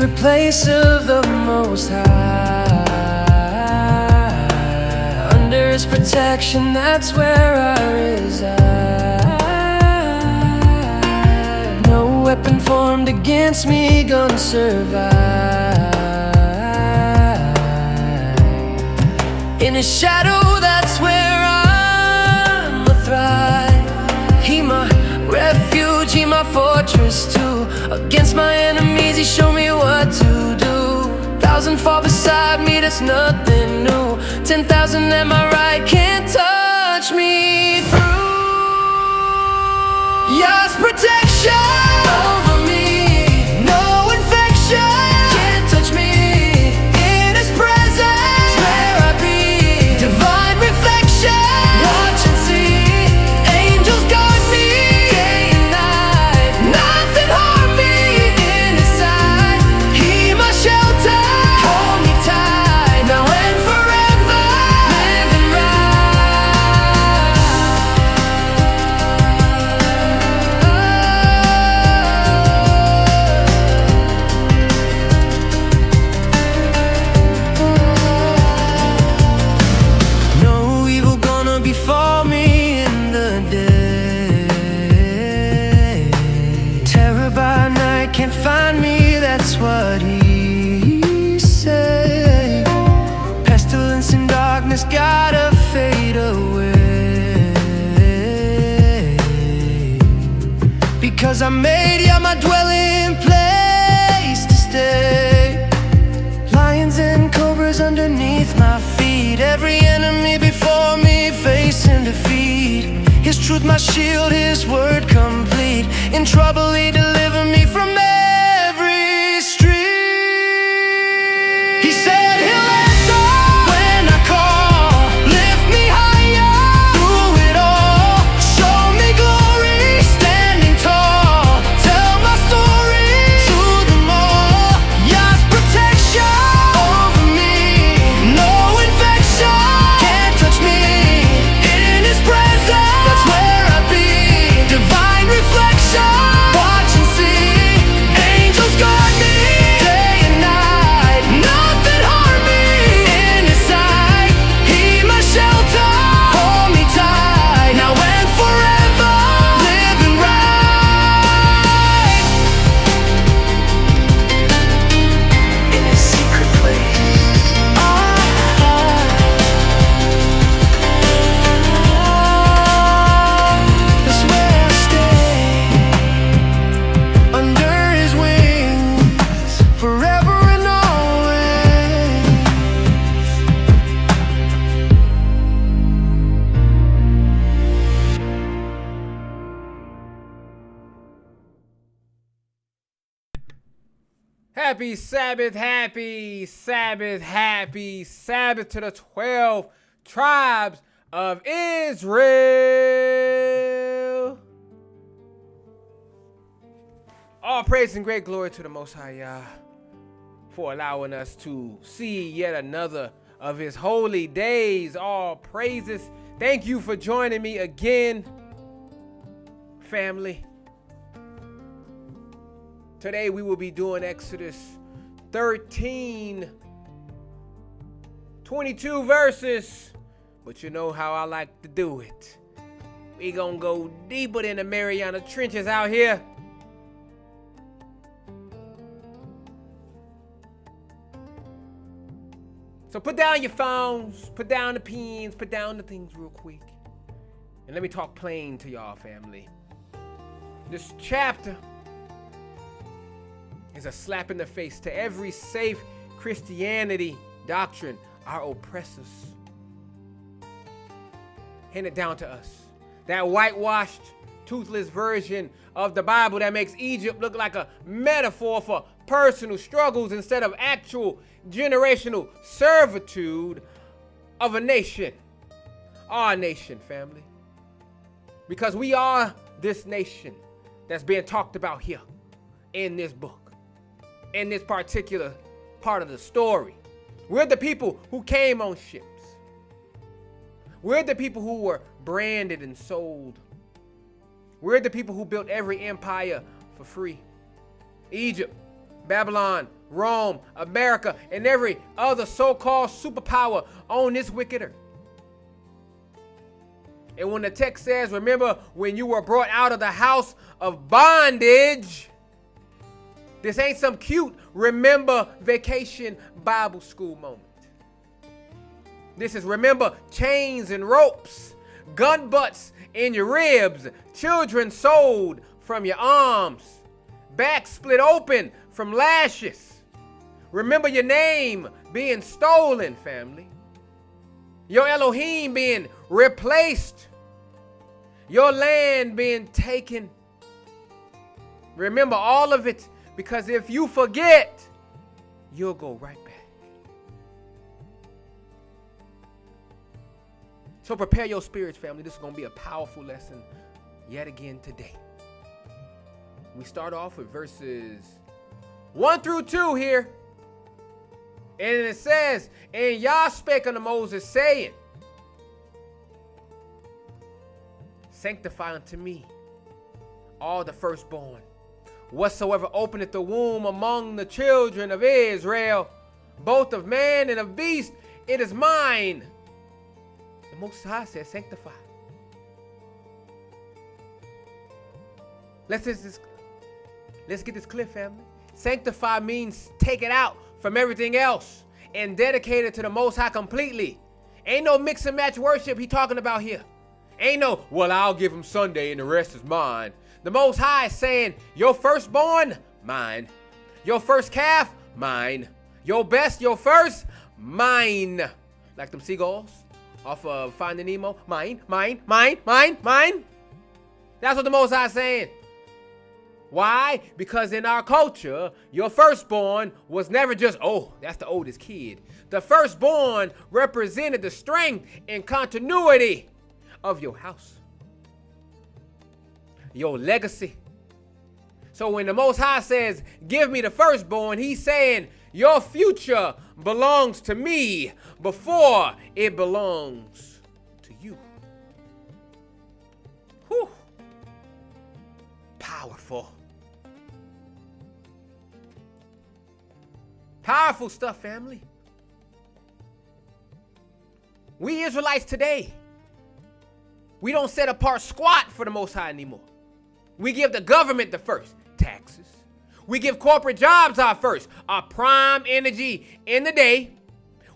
secret place of the Most High. Under His protection, that's where I reside. No weapon formed against me gonna survive. In His shadow, that's where I'ma thrive. He my refuge, He my fortress too. Against my enemies, He showed me what to do. 1,000 fall beside me, that's nothing new. 10,000 at my right can't touch me through. God's protection over me, no infection can't touch me. In His presence, where I be, divine reflection, watch and see. Angels guard me day and night, nothing harm me in His sight. He my shelter, hold me tight, now and forever, living right. No evil gonna befall me in the day. Terror by night can't find me, that's what He said. Pestilence and darkness gotta fade away, because I made Ya my dwelling place to stay. Lions and cobras underneath my feet, every enemy before me facing defeat. His truth my shield, His word complete. In trouble He delivered me from every street. He said He'll answer when I call, lift me higher through it all. Show me glory, standing tall, tell my story to them all. God's protection over me, no infection can't touch me. In His presence, that's where I be, divine reflection, watch and see. Angels guard me day and night, nothing harm me in His sight. He my shelter, hold me tight, now and forever, living right. In His secret place, that's where I stay. Under His wings, forever and always. Happy Sabbath, happy Sabbath, happy Sabbath to the 12 tribes of Israel. All praise and great glory to the Most High Yah for allowing us to see yet another of His holy days. All praises. Thank you for joining me again, family. Today we will be doing Exodus 13, 22 verses, but you know how I like to do it. We gonna go deeper than the Mariana Trenches out here. So put down your phones, put down the pens, put down the things real quick. And let me talk plain to y'all, family. This chapter is a slap in the face to every safe Christianity doctrine our oppressors handed down to us. That whitewashed, toothless version of the Bible that makes Egypt look like a metaphor for personal struggles instead of actual generational servitude of a nation. Our nation, family. Because we are this nation that's being talked about here in this book, in this particular part of the story. We're the people who came on ships. We're the people who were branded and sold. We're the people who built every empire for free. Egypt Babylon, Rome, America, and every other so-called superpower on this wicked earth. And when the text says, remember when you were brought out of the house of bondage, this ain't some cute remember vacation Bible school moment. This is remember chains and ropes, gun butts in your ribs, children sold from your arms, back split open from lashes. Remember your name being stolen, family. Your Elohim being replaced. Your land being taken. Remember all of it, because if you forget, you'll go right back. So prepare your spirits, family. This is going to be a powerful lesson yet again today. We start off with verses 1 through 2 here. And it says, and Yah spake unto Moses, saying, sanctify unto me all the firstborn, whatsoever openeth the womb among the children of Israel, both of man and of beast, it is mine. The Most High says, sanctify. Let's get this clear, family. Sanctify means take it out from everything else and dedicate it to the Most High completely. Ain't no mix and match worship he talking about here. Ain't no, well, I'll give him Sunday and the rest is mine. The Most High is saying, your firstborn, mine. Your first calf, mine. Your best, your first, mine. Like them seagulls off of Finding Nemo. Mine, mine, mine, mine, mine. That's what the Most High is saying. Why? Because in our culture, your firstborn was never just, oh, that's the oldest kid. The firstborn represented the strength and continuity of your house, your legacy. So when the Most High says, give me the firstborn, he's saying, your future belongs to me before it belongs to you. Whew. Powerful. Powerful stuff, family. We Israelites today, we don't set apart squat for the Most High anymore. We give the government the first, taxes. We give corporate jobs our first, our prime energy in the day.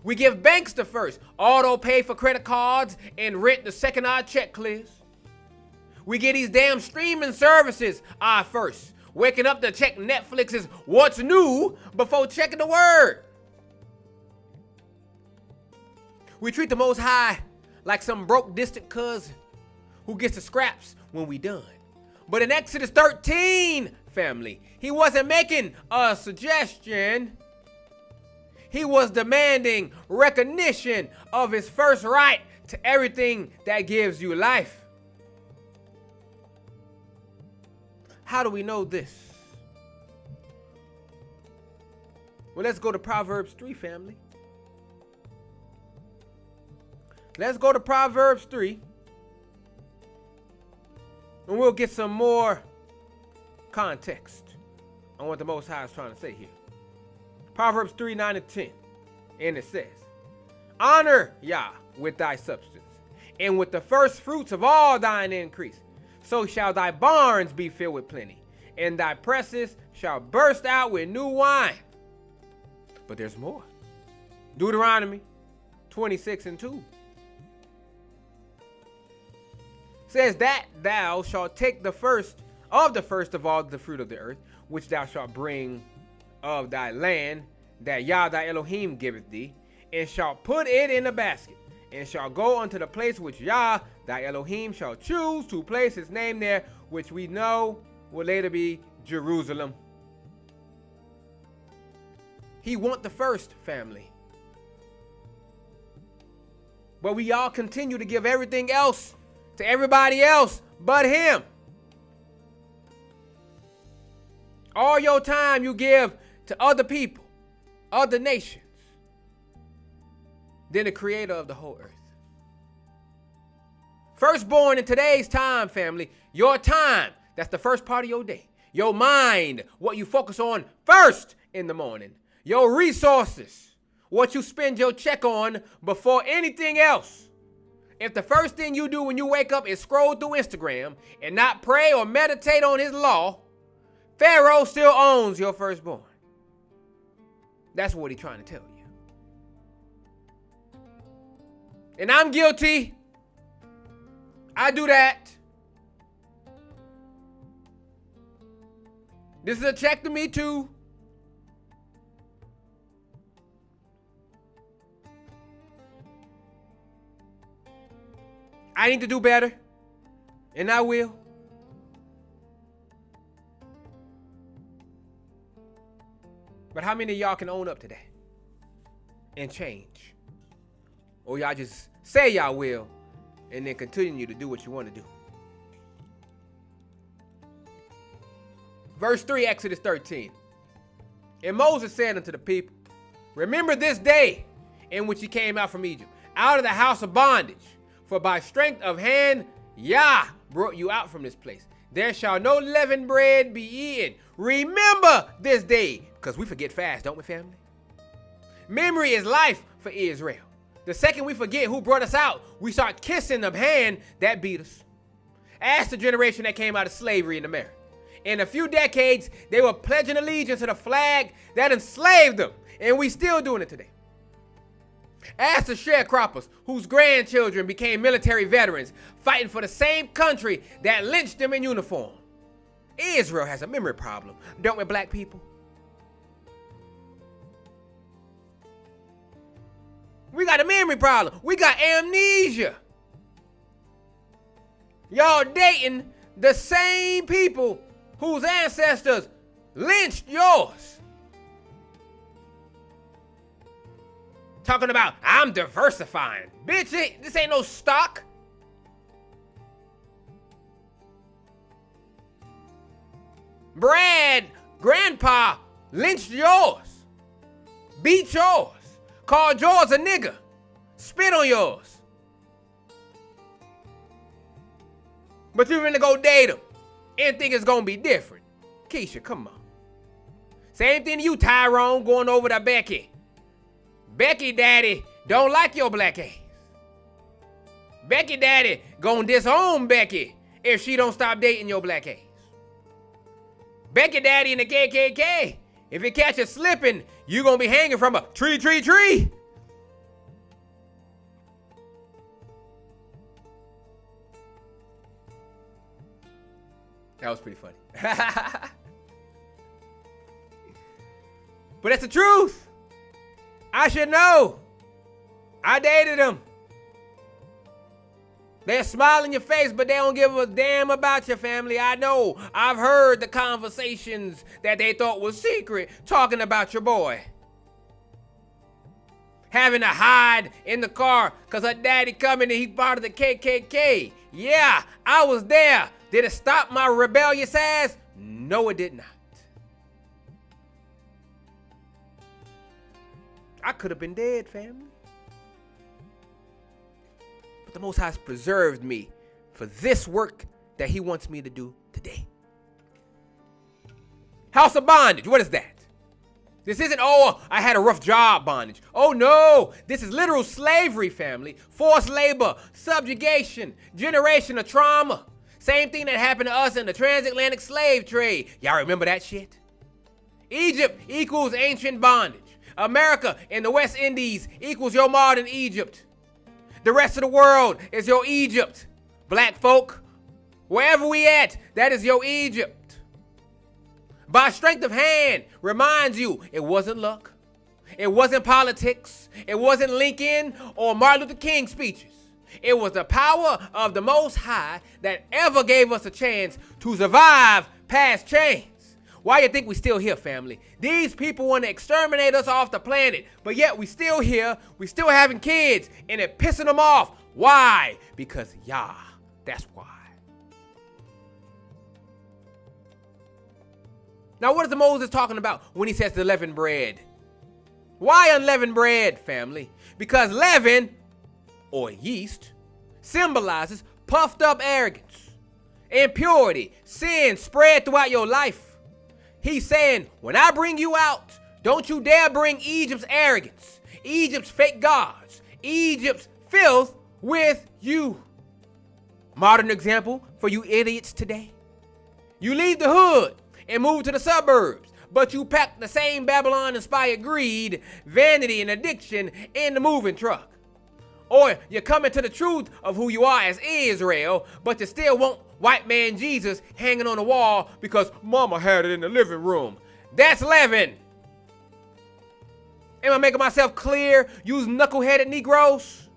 We give banks the first, auto pay for credit cards and rent the second our check clears. We get these damn streaming services our first, waking up to check Netflix's what's new before checking the word. We treat the Most High like some broke distant cousin who gets the scraps when we done. But in Exodus 13, family, he wasn't making a suggestion. He was demanding recognition of his first right to everything that gives you life. How do we know this? Well, let's go to Proverbs 3, family. Let's go to Proverbs 3. And we'll get some more context on what the Most High is trying to say here. Proverbs 3, 9 and 10. And it says, honor Yah with thy substance, and with the first fruits of all thine increase. So shall thy barns be filled with plenty, and thy presses shall burst out with new wine. But there's more. Deuteronomy 26 and 2. Says that thou shalt take the first of all the fruit of the earth, which thou shalt bring of thy land, that Yah thy Elohim giveth thee, and shalt put it in a basket, and shall go unto the place which Yah thy Elohim shall choose to place his name there, which we know will later be Jerusalem. He want the first, family. But we all continue to give everything else to everybody else but him. All your time you give to other people, other nations, than the creator of the whole earth. Firstborn in today's time, family, your time, that's the first part of your day. Your mind, what you focus on first in the morning. Your resources, what you spend your check on before anything else. If the first thing you do when you wake up is scroll through Instagram and not pray or meditate on his law, Pharaoh still owns your firstborn. That's what he's trying to tell you. And I'm guilty. I do that. This is a check to me too. I need to do better, and I will. But how many of y'all can own up to that and change? Or y'all just say y'all will and then continue to do what you want to do? Verse 3, Exodus 13. And Moses said unto the people, remember this day in which ye came out from Egypt, out of the house of bondage. For by strength of hand, Yah brought you out from this place. There shall no leavened bread be eaten. Remember this day. Because we forget fast, don't we, family? Memory is life for Israel. The second we forget who brought us out, we start kissing the hand that beat us. Ask the generation that came out of slavery in America. In a few decades, they were pledging allegiance to the flag that enslaved them. And we still doing it today. Ask the sharecroppers whose grandchildren became military veterans fighting for the same country that lynched them in uniform. Israel has a memory problem, don't we, black people? We got a memory problem. We got amnesia. Y'all dating the same people whose ancestors lynched yours. Talking about, I'm diversifying. Bitch, this ain't no stock. Brad, grandpa, lynched yours. Beat yours. Called yours a nigga. Spit on yours. But you're gonna go date him and think it's gonna be different. Keisha, come on. Same thing to you, Tyrone, going over to Becky. Becky daddy don't like your black ass. Becky daddy gonna disown Becky if she don't stop dating your black ass. Becky daddy in the KKK, if it catch you slipping, you gonna be hanging from a tree. That was pretty funny. But that's the truth. I should know. I dated them. They're smiling in your face, but they don't give a damn about your family. I know. I've heard the conversations that they thought was secret talking about your boy. Having to hide in the car because her daddy coming and he's part of the KKK. Yeah, I was there. Did it stop my rebellious ass? No, it did not. I could have been dead, family. But the Most High has preserved me for this work that he wants me to do today. House of bondage, what is that? This isn't, oh, I had a rough job bondage. Oh no, this is literal slavery, family. Forced labor, subjugation, generational trauma. Same thing that happened to us in the transatlantic slave trade. Y'all remember that shit? Egypt equals ancient bondage. America in the West Indies equals your modern Egypt. The rest of the world is your Egypt. Black folk, wherever we at, that is your Egypt. By strength of hand reminds you it wasn't luck. It wasn't politics. It wasn't Lincoln or Martin Luther King speeches. It was the power of the Most High that ever gave us a chance to survive past chains. Why you think we still here, family? These people want to exterminate us off the planet, but yet we still here, we still having kids, and it pissing them off. Why? Because Yah, that's why. Now what is the Moses talking about when he says the leavened bread? Why unleavened bread, family? Because leaven, or yeast, symbolizes puffed up arrogance, impurity, sin spread throughout your life. He's saying, when I bring you out, Don't you dare bring Egypt's arrogance, Egypt's fake gods, Egypt's filth with you. Modern example for you idiots today. You leave the hood and move to the suburbs, but you pack the same Babylon-inspired greed, vanity, and addiction in the moving truck. Or you're coming to the truth of who you are as Israel, but you still want white man Jesus hanging on the wall because mama had it in the living room. That's leaven. Am I making myself clear, you knuckleheaded Negroes?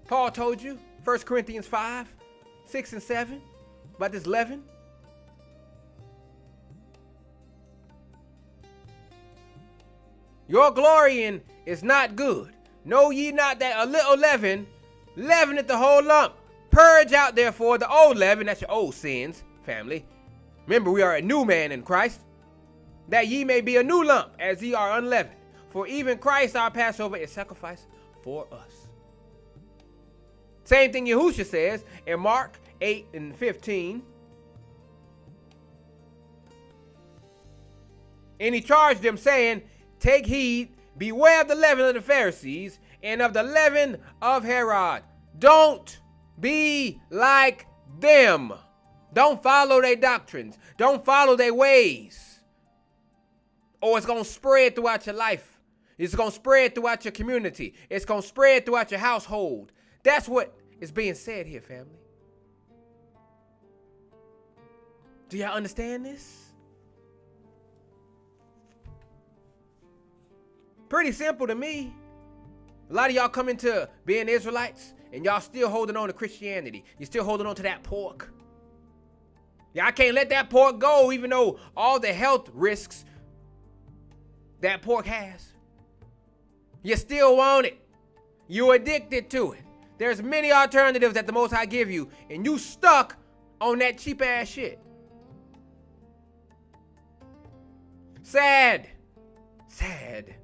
Paul told you, 1 Corinthians 5, 6 and 7, about this leaven. Your glorying is not good. Know ye not that a little leaven leaveneth the whole lump? Purge out therefore the old leaven, that's your old sins, family. Remember, we are a new man in Christ, that ye may be a new lump, as ye are unleavened. For even Christ our Passover is sacrificed for us. Same thing Yahushua says in Mark 8 and 15. And he charged them, saying, take heed, beware of the leaven of the Pharisees and of the leaven of Herod. Don't be like them. Don't follow their doctrines. Don't follow their ways. Or it's going to spread throughout your life. It's going to spread throughout your community. It's going to spread throughout your household. That's what is being said here, family. Do y'all understand this? Pretty simple to me. A lot of y'all come into being Israelites and y'all still holding on to Christianity. You're still holding on to that pork. Yeah, I can't let that pork go, even though all the health risks that pork has. You still want it. You're addicted to it. There's many alternatives that the Most High give you, and you stuck on that cheap ass shit. Sad. Sad.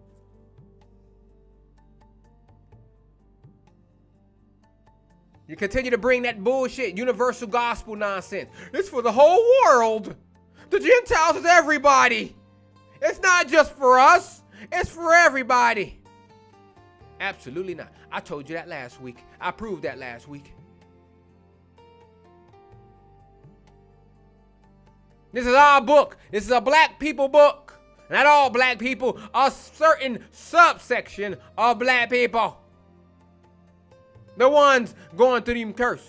You continue to bring that bullshit, universal gospel nonsense. It's for the whole world. The Gentiles is everybody. It's not just for us. It's for everybody. Absolutely not. I told you that last week. I proved that last week. This is our book. This is a black people book. Not all black people, a certain subsection of black people. The ones going through them curses.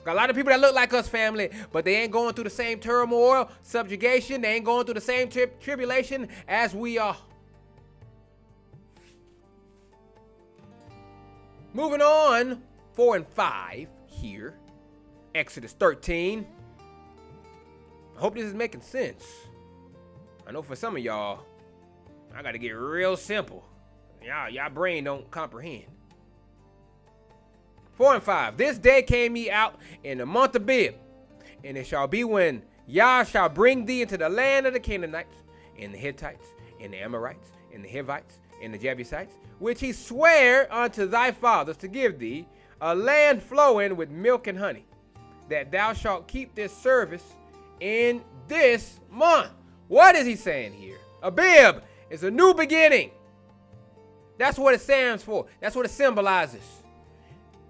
Got a lot of people that look like us, family, but they ain't going through the same turmoil, subjugation. They ain't going through the same tribulation as we are. Moving on, 4 and 5 here. Exodus 13. I hope this is making sense. I know for some of y'all, I got to get real simple. Y'all brain don't comprehend. 4 and 5. This day came ye out in the month of Abib, and it shall be when Yah shall bring thee into the land of the Canaanites, and the Hittites, and the Amorites, and the Hivites, and the Jebusites, which he sware unto thy fathers to give thee, a land flowing with milk and honey, that thou shalt keep this service in this month. What is he saying here? Abib is a new beginning. That's what it stands for. That's what it symbolizes.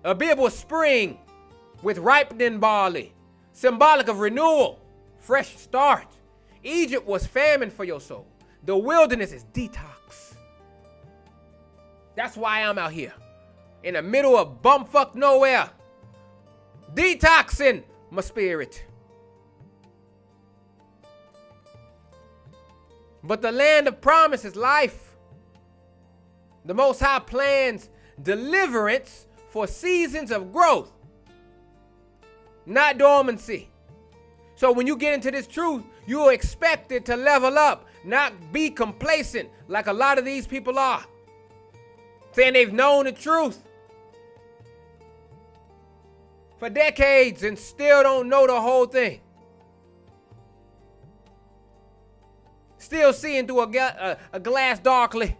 Abib was spring with ripening barley, symbolic of renewal, fresh start. Egypt was famine for your soul. The wilderness is detox. That's why I'm out here in the middle of bumfuck nowhere, detoxing my spirit. But the land of promise is life. The Most High plans deliverance for seasons of growth, not dormancy. So when you get into this truth, you're expected to level up, not be complacent like a lot of these people are, saying they've known the truth for decades and still don't know the whole thing. Still seeing through a glass darkly.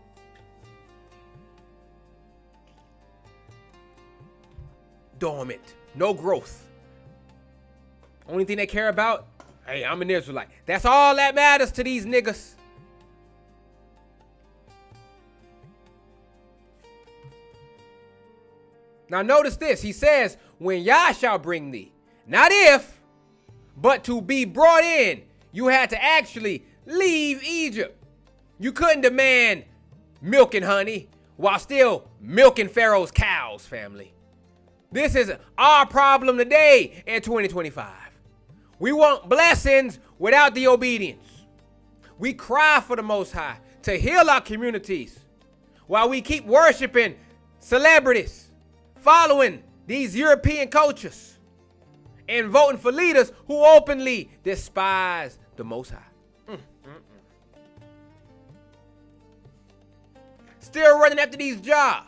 dormant, no growth. Only thing they care about, hey, I'm an Israelite. That's all that matters to these niggas. Now notice this. He says, when Yah shall bring thee, not if, but to be brought in, you had to actually leave Egypt. You couldn't demand milk and honey while still milking Pharaoh's cows, family. This is our problem today in 2025. We want blessings without the obedience. We cry for the Most High to heal our communities while we keep worshiping celebrities, following these European cultures, and voting for leaders who openly despise the Most High. Still running after these jobs.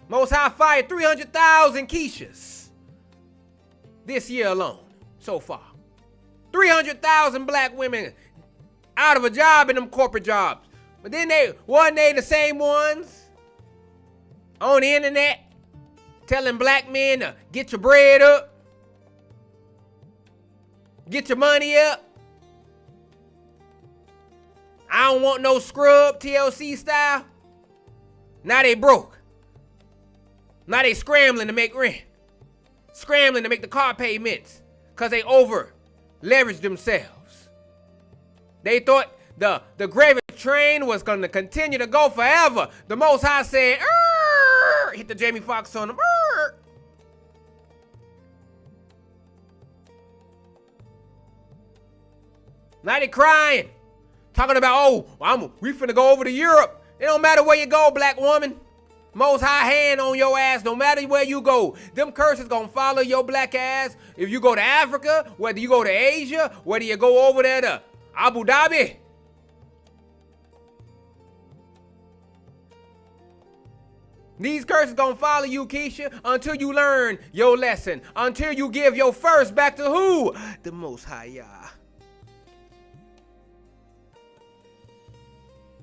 Most High fired 300,000 Keishas this year alone, so far. 300,000 black women out of a job in them corporate jobs. But then they the same ones on the internet telling black men to get your bread up, get your money up. I don't want no scrub, TLC style. Now they broke. Now they scrambling to make rent. Scrambling to make the car payments because they over leveraged themselves. They thought the gravy train was going to continue to go forever. The Most High said, hit the Jamie Foxx on them. Now they crying. Talking about, we finna go over to Europe. It don't matter where you go, black woman. Most High hand on your ass, no matter where you go. Them curses gonna follow your black ass. If you go to Africa, whether you go to Asia, whether you go over there to Abu Dhabi. These curses gonna follow you, Keisha, until you learn your lesson. Until you give your first back to who? The Most High Yah.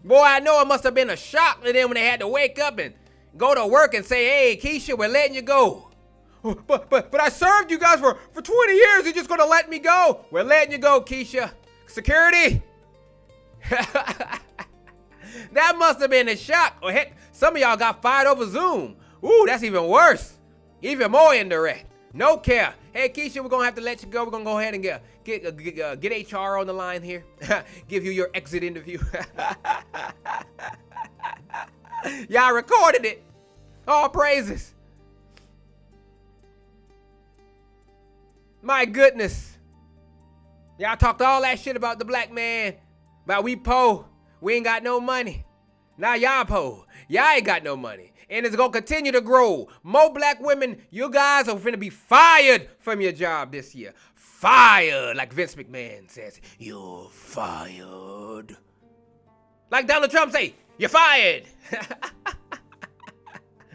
Boy, I know it must have been a shock to them when they had to wake up and go to work and say, hey, Keisha, we're letting you go. But I served you guys for 20 years. You're just going to let me go? We're letting you go, Keisha. Security. That must have been a shock. Or heck, some of y'all got fired over Zoom. Ooh, that's even worse. Even more indirect. No care. Hey, Keisha, we're going to have to let you go. We're going to go ahead and get HR on the line here. Give you your exit interview. Y'all recorded it. All praises. My goodness. Y'all talked all that shit about the black man. About we po. We ain't got no money. Now y'all po. Y'all ain't got no money. And it's going to continue to grow. More black women, you guys are finna be fired from your job this year. Fired, like Vince McMahon says. You're fired. Like Donald Trump say, you're fired.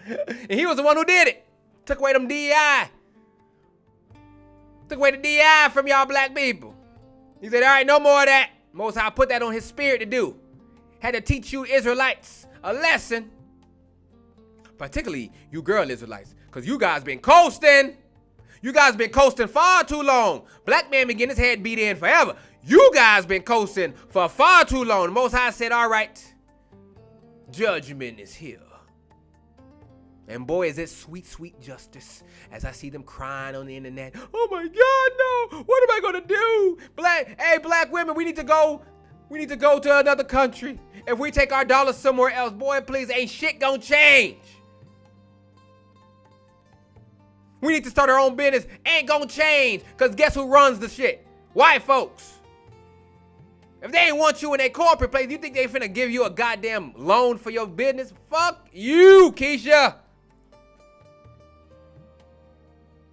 And he was the one who did it. Took away them DEI. Took away the DEI from y'all black people. He said, all right, no more of that. Most High put that on his spirit to do. Had to teach you Israelites a lesson. Particularly you girl Israelites. Because you guys been coasting. You guys been coasting far too long. Black man been getting his head beat in forever. You guys been coasting for far too long. The Most High said, all right, judgment is here. And boy, is it sweet, sweet justice as I see them crying on the internet. Oh my God, no. What am I going to do? Black women, we need to go to another country. If we take our dollars somewhere else, boy, please, ain't shit gonna change. We need to start our own business. Ain't gonna change. Because guess who runs the shit? White folks. If they ain't want you in a corporate place, you think they finna give you a goddamn loan for your business? Fuck you, Keisha.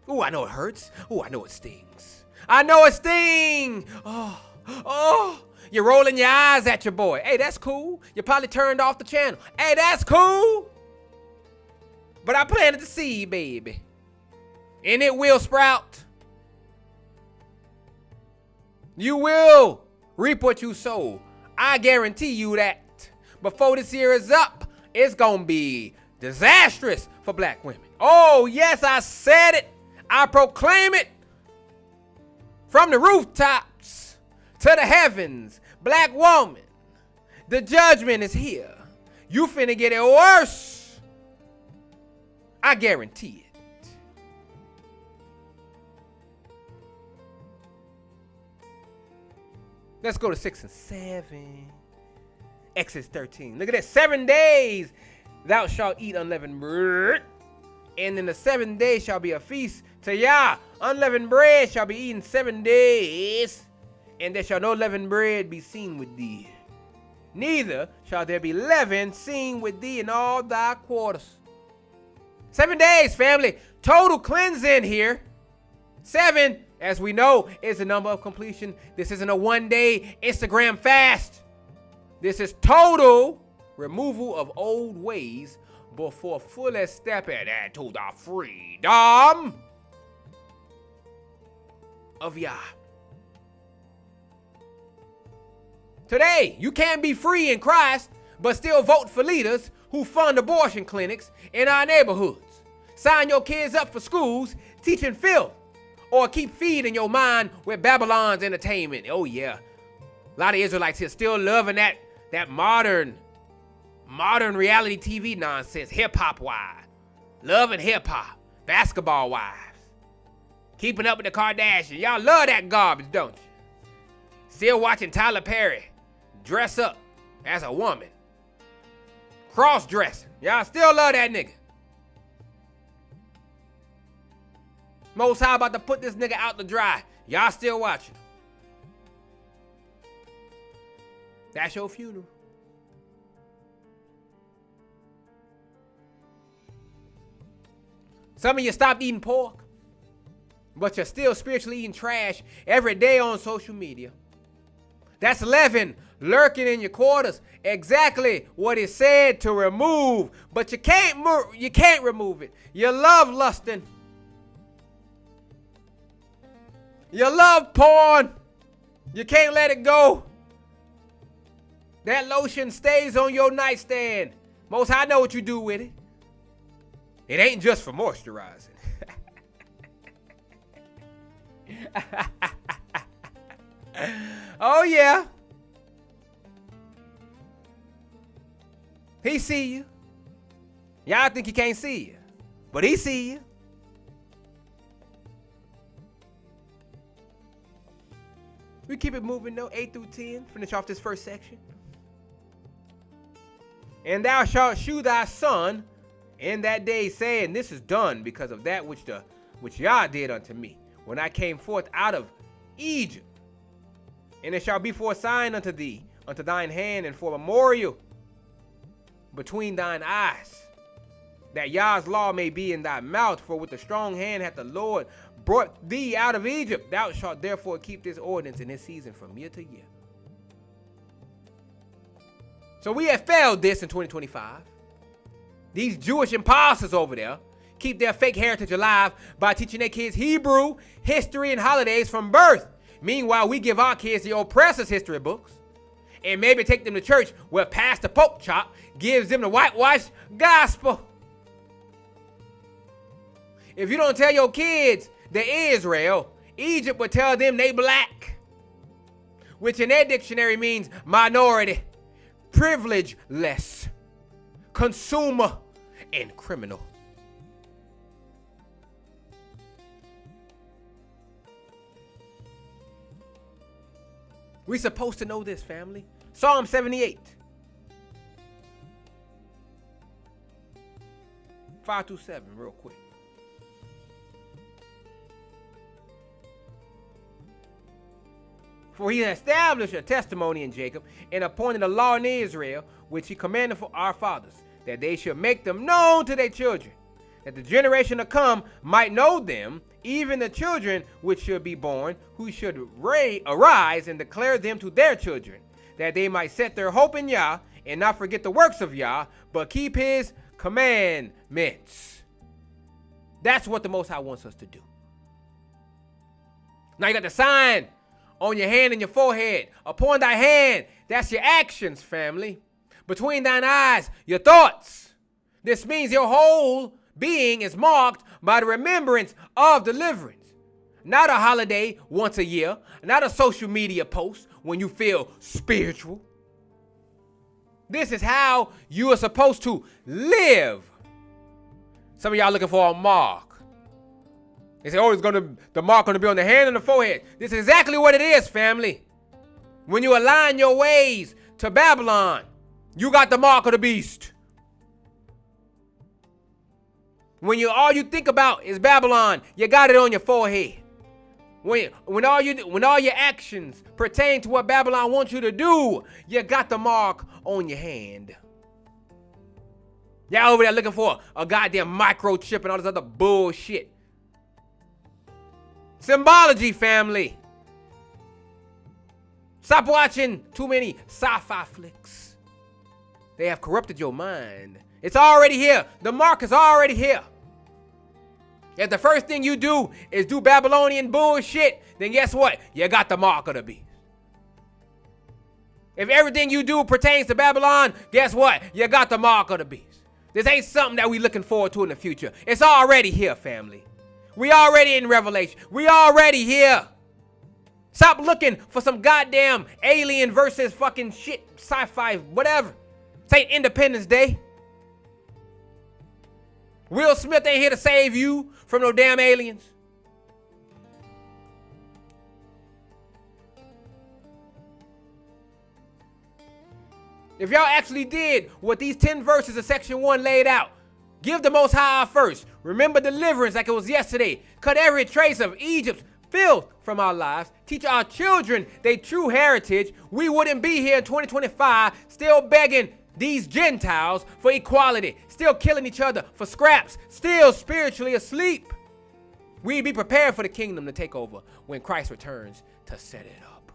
Ooh, I know it hurts. Ooh, I know it stings. I know it stings. Oh. You're rolling your eyes at your boy. Hey, that's cool. You probably turned off the channel. Hey, that's cool. But I planted the seed, baby. And it will sprout. You will reap what you sow. I guarantee you that. Before this year is up, it's going to be disastrous for black women. Oh, yes, I said it. I proclaim it from the rooftops to the heavens. Black woman, the judgment is here. You finna get it worse. I guarantee it. Let's go to 6 and 7. Exodus 13. Look at this. 7 days thou shalt eat unleavened bread. And in the 7th day shall be a feast to Yah. Unleavened bread shall be eaten 7 days. And there shall no leavened bread be seen with thee. Neither shall there be leaven seen with thee in all thy quarters. 7 days, family. Total cleansing here. 7, as we know, is the number of completion. This isn't a one-day Instagram fast. This is total removal of old ways before fully stepping into the freedom of Yah. Today, you can't be free in Christ, but still vote for leaders who fund abortion clinics in our neighborhoods. Sign your kids up for schools teaching filth, or keep feeding your mind with Babylon's entertainment. Oh yeah, a lot of Israelites here still loving that modern reality TV nonsense, hip-hop wise, loving hip-hop, basketball wives, keeping up with the Kardashians. Y'all love that garbage, don't you? Still watching Tyler Perry dress up as a woman, cross-dressing. Y'all still love that nigga. Most High about to put this nigga out to dry. Y'all still watching. That's your funeral. Some of you stopped eating pork, but you're still spiritually eating trash every day on social media. That's leaven lurking in your quarters. Exactly what it said to remove, but you can't remove it. You love lusting. You love porn. You can't let it go. That lotion stays on your nightstand. Most High know what you do with it. It ain't just for moisturizing. Oh yeah. He see you. Y'all think he can't see you, but he see you. We keep it moving though, 8 through 10. Finish off this first section. And thou shalt shew thy son in that day, saying, this is done because of that which Yah did unto me, when I came forth out of Egypt. And it shall be for a sign unto thee, unto thine hand, and for a memorial between thine eyes, that Yah's law may be in thy mouth. For with a strong hand hath the Lord brought thee out of Egypt. Thou shalt therefore keep this ordinance in this season from year to year. So we have failed this in 2025. These Jewish imposters over there keep their fake heritage alive by teaching their kids Hebrew, history, and holidays from birth. Meanwhile, we give our kids the oppressors' history books and maybe take them to church where Pastor Porkchop gives them the whitewashed gospel. If you don't tell your kids they're Israel, Egypt would tell them they black, which in their dictionary means minority, privilegeless, consumer, and criminal. We're supposed to know this, family. Psalm 78. 5 through 7, real quick. For he established a testimony in Jacob and appointed a law in Israel, which he commanded for our fathers, that they should make them known to their children, that the generation to come might know them, even the children which should be born, who should arise and declare them to their children, that they might set their hope in Yah and not forget the works of Yah, but keep his commandments. That's what the Most High wants us to do. Now you got the sign on your hand and your forehead. Upon thy hand, that's your actions, family. Between thine eyes, your thoughts. This means your whole being is marked by the remembrance of deliverance. Not a holiday once a year, not a social media post when you feel spiritual. This is how you are supposed to live. Some of y'all looking for a mark. They say, oh, the mark gonna be on the hand and the forehead. This is exactly what it is, family. When you align your ways to Babylon, you got the mark of the beast. When all you think about is Babylon, you got it on your forehead. When all your actions pertain to what Babylon wants you to do, you got the mark on your hand. Y'all over there looking for a goddamn microchip and all this other bullshit. Symbology, family. Stop watching too many sci-fi flicks. They have corrupted your mind. It's already here. The mark is already here. If the first thing you do is do Babylonian bullshit, then guess what? You got the mark of the beast. If everything you do pertains to Babylon, guess what? You got the mark of the beast. This ain't something that we looking forward to in the future. It's already here, family. We already in Revelation. We already here. Stop looking for some goddamn alien versus fucking shit, sci-fi, whatever. This ain't Independence Day. Will Smith ain't here to save you from no damn aliens. If y'all actually did what these 10 verses of section 1 laid out, give the Most High first. Remember deliverance like it was yesterday. Cut every trace of Egypt's filth from our lives. Teach our children their true heritage. We wouldn't be here in 2025 still begging these Gentiles for equality, still killing each other for scraps, still spiritually asleep. We'd be prepared for the kingdom to take over when Christ returns to set it up.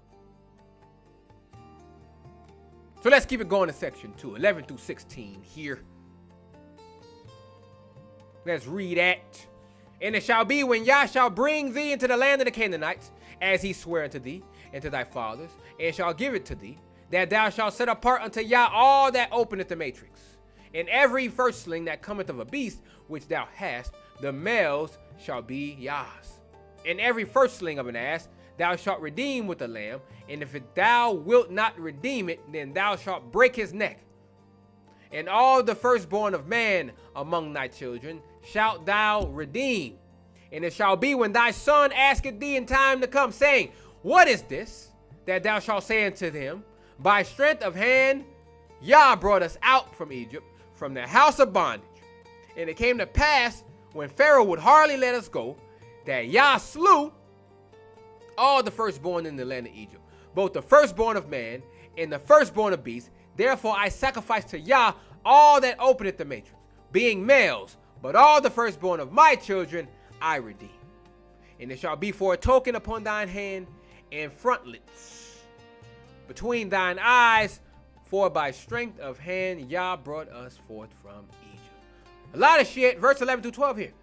So let's keep it going to section 2, 11 through 16 here. Let's read that. And it shall be when Yah shall bring thee into the land of the Canaanites, as he sware unto thee and to thy fathers, and shall give it to thee, that thou shalt set apart unto Yah all that openeth the matrix. And every firstling that cometh of a beast which thou hast, the males shall be Yah's. And every firstling of an ass thou shalt redeem with a lamb, and if thou wilt not redeem it, then thou shalt break his neck. And all the firstborn of man among thy children shalt thou redeem. And it shall be when thy son asketh thee in time to come, saying, what is this? That thou shalt say unto him, by strength of hand, Yah brought us out from Egypt, from the house of bondage. And it came to pass, when Pharaoh would hardly let us go, that Yah slew all the firstborn in the land of Egypt, both the firstborn of man and the firstborn of beasts. Therefore I sacrifice to Yah all that openeth the matrix, being males, but all the firstborn of my children I redeem. And it shall be for a token upon thine hand and frontlets between thine eyes, for by strength of hand Yah brought us forth from Egypt. A lot of shit, verse 11 through 12 here.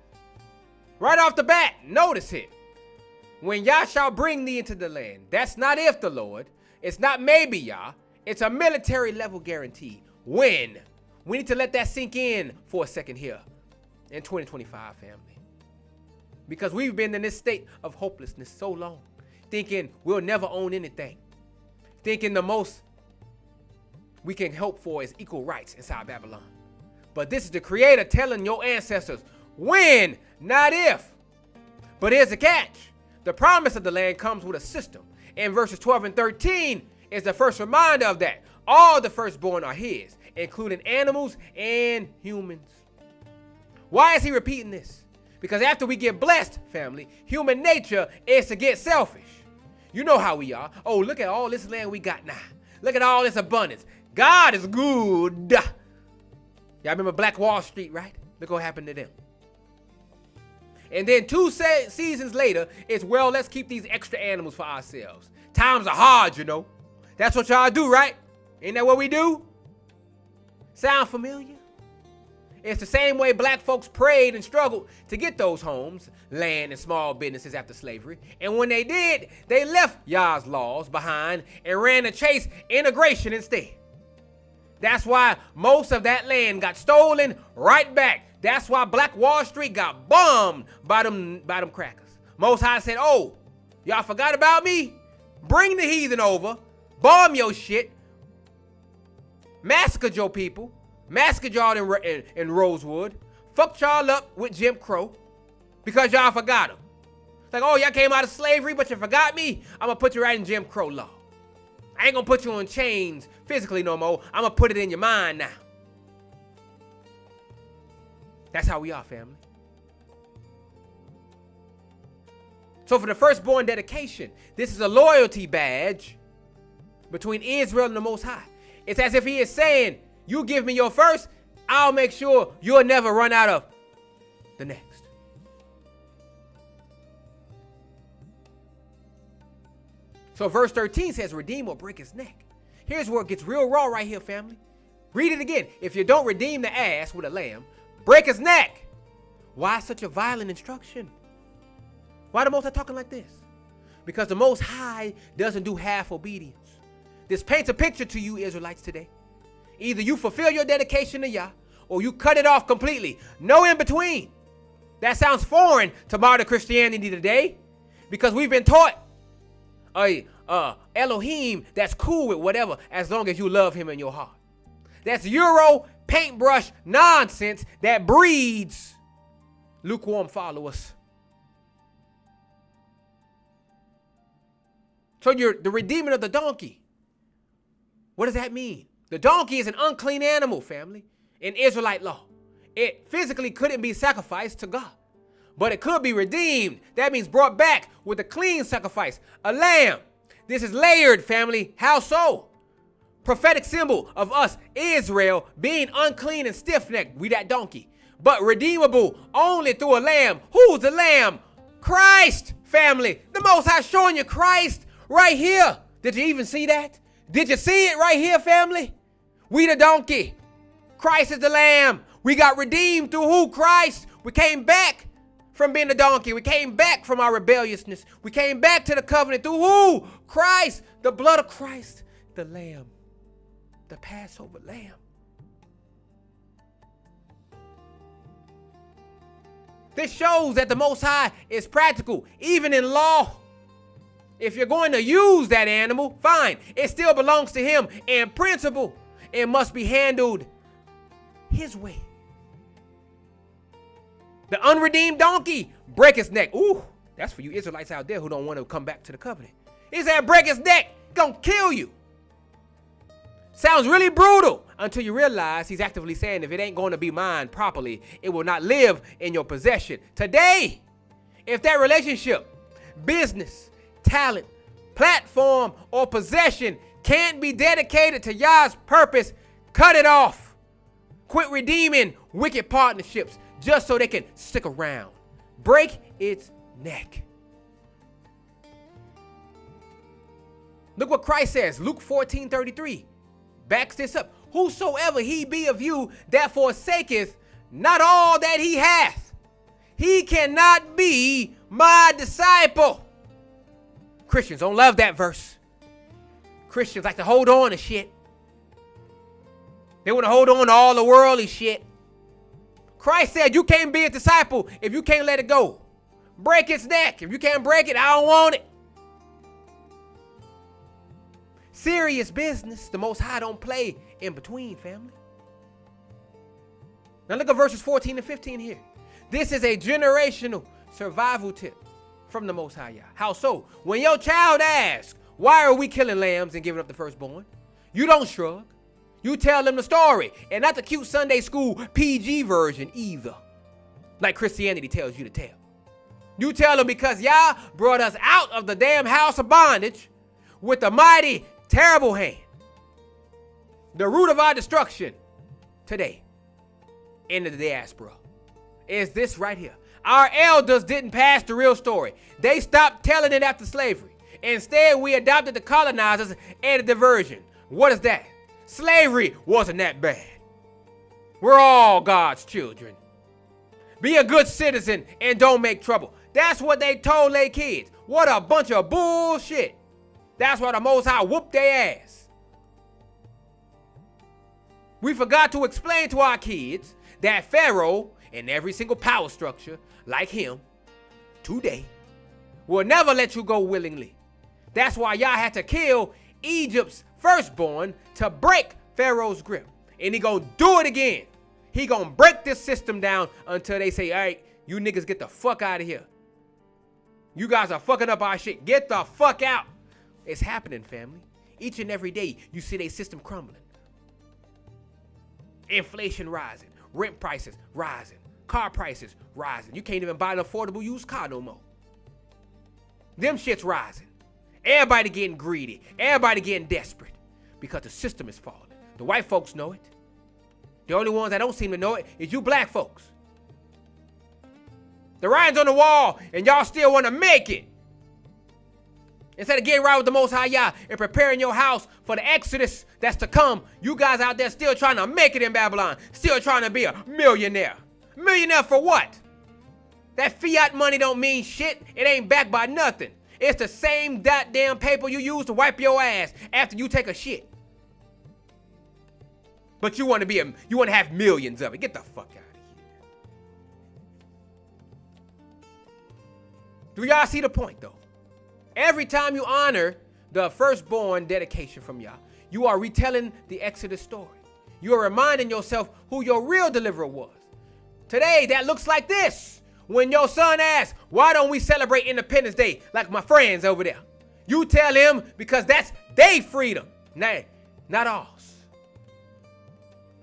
Right off the bat, notice it. When Yah shall bring thee into the land, that's not if the Lord, it's not maybe Yah, it's a military level guarantee. When? We need to let that sink in for a second here in 2025, family. Because we've been in this state of hopelessness so long, thinking we'll never own anything. Thinking the most we can hope for is equal rights inside Babylon. But this is the Creator telling your ancestors, when, not if. But here's the catch. The promise of the land comes with a system. In verses 12 and 13 is the first reminder of that. All the firstborn are his, including animals and humans. Why is he repeating this? Because after we get blessed, family, human nature is to get selfish. You know how we are. Oh, look at all this land we got now. Look at all this abundance. God is good. Y'all remember Black Wall Street, right? Look what happened to them. And then 2 seasons later, it's, well, let's keep these extra animals for ourselves. Times are hard, you know. That's what y'all do, right? Ain't that what we do? Sound familiar? It's the same way black folks prayed and struggled to get those homes, land, and small businesses after slavery. And when they did, they left Yah's laws behind and ran to chase integration instead. That's why most of that land got stolen right back That's why Black Wall Street got bombed by them crackers. Most High said, oh, y'all forgot about me? Bring the heathen over, bomb your shit, massacre your people, massacre y'all in Rosewood, fucked y'all up with Jim Crow because y'all forgot him. Like, oh, y'all came out of slavery, but you forgot me? I'm going to put you right in Jim Crow law. I ain't going to put you on chains physically no more. I'm going to put it in your mind now. That's how we are, family. So for the firstborn dedication, this is a loyalty badge between Israel and the Most High. It's as if he is saying, you give me your first, I'll make sure you'll never run out of the next. So verse 13 says, redeem or break his neck. Here's where it gets real raw right here, family. Read it again. If you don't redeem the ass with a lamb, break his neck. Why such a violent instruction? Why the Most High talking like this? Because the Most High doesn't do half obedience. This paints a picture to you Israelites today. Either you fulfill your dedication to Yah, or you cut it off completely. No in between. That sounds foreign to modern Christianity today, because we've been taught Elohim that's cool with whatever as long as you love him in your heart. That's Euro paintbrush nonsense that breeds lukewarm followers. So you're the redeeming of the donkey. What does that mean? The donkey is an unclean animal, family, in Israelite law. It physically couldn't be sacrificed to God, but it could be redeemed. That means brought back with a clean sacrifice, a lamb. This is layered, family. How so? Prophetic symbol of us, Israel, being unclean and stiff-necked. We that donkey. But redeemable only through a lamb. Who's the lamb? Christ, family. The Most High showing you Christ right here. Did you even see that? Did you see it right here, family? We the donkey. Christ is the lamb. We got redeemed through who? Christ. We came back from being a donkey. We came back from our rebelliousness. We came back to the covenant through who? Christ. The blood of Christ. The lamb. The Passover lamb. This shows that the Most High is practical, even in law. If you're going to use that animal, fine. It still belongs to him. In principle, it must be handled his way. The unredeemed donkey, break his neck. Ooh, that's for you Israelites out there who don't want to come back to the covenant. He said, break his neck. Gonna kill you. Sounds really brutal until you realize he's actively saying if it ain't going to be mine properly, it will not live in your possession. Today, if that relationship, business, talent, platform, or possession can't be dedicated to Yah's purpose, cut it off. Quit redeeming wicked partnerships just so they can stick around. Break its neck. Look what Christ says, Luke 14:33. Backs this up. Whosoever he be of you that forsaketh not all that he hath, he cannot be my disciple. Christians don't love that verse. Christians like to hold on to shit. They want to hold on to all the worldly shit. Christ said you can't be a disciple if you can't let it go. Break its neck. If you can't break it, I don't want it. Serious business, the Most High don't play in between, family. Now look at verses 14 and 15 here. This is a generational survival tip from the Most High Yah. How so? When your child asks, why are we killing lambs and giving up the firstborn? You don't shrug. You tell them the story, and not the cute Sunday school PG version either, like Christianity tells you to tell. You tell them because Yah brought us out of the damn house of bondage with a mighty, terrible hand. The root of our destruction today in the diaspora is this right here. Our elders didn't pass the real story. They stopped telling it after slavery. Instead, we adopted the colonizers and the diversion. What is that? Slavery wasn't that bad. We're all God's children. Be a good citizen and don't make trouble. That's what they told their kids. What a bunch of bullshit. That's why the Most High whooped their ass. We forgot to explain to our kids that Pharaoh and every single power structure like him today will never let you go willingly. That's why Yah had to kill Egypt's firstborn to break Pharaoh's grip. And he gonna do it again. He gonna break this system down until they say, all right, you niggas get the fuck out of here. You guys are fucking up our shit. Get the fuck out. It's happening, family. Each and every day, you see their system crumbling. Inflation rising. Rent prices rising. Car prices rising. You can't even buy an affordable used car no more. Them shit's rising. Everybody getting greedy. Everybody getting desperate because the system is falling. The white folks know it. The only ones that don't seem to know it is you black folks. The writing's on the wall and y'all still want to make it. Instead of getting right with the Most High Yah and preparing your house for the exodus that's to come, you guys out there still trying to make it in Babylon. Still trying to be a millionaire. Millionaire for what? That fiat money don't mean shit. It ain't backed by nothing. It's the same goddamn paper you use to wipe your ass after you take a shit. But you want to have millions of it. Get the fuck out of here. Do y'all see the point though? Every time you honor the firstborn dedication from Yah, you are retelling the Exodus story. You are reminding yourself who your real deliverer was. Today, that looks like this. When your son asks, why don't we celebrate Independence Day like my friends over there? You tell him because that's their freedom, not ours.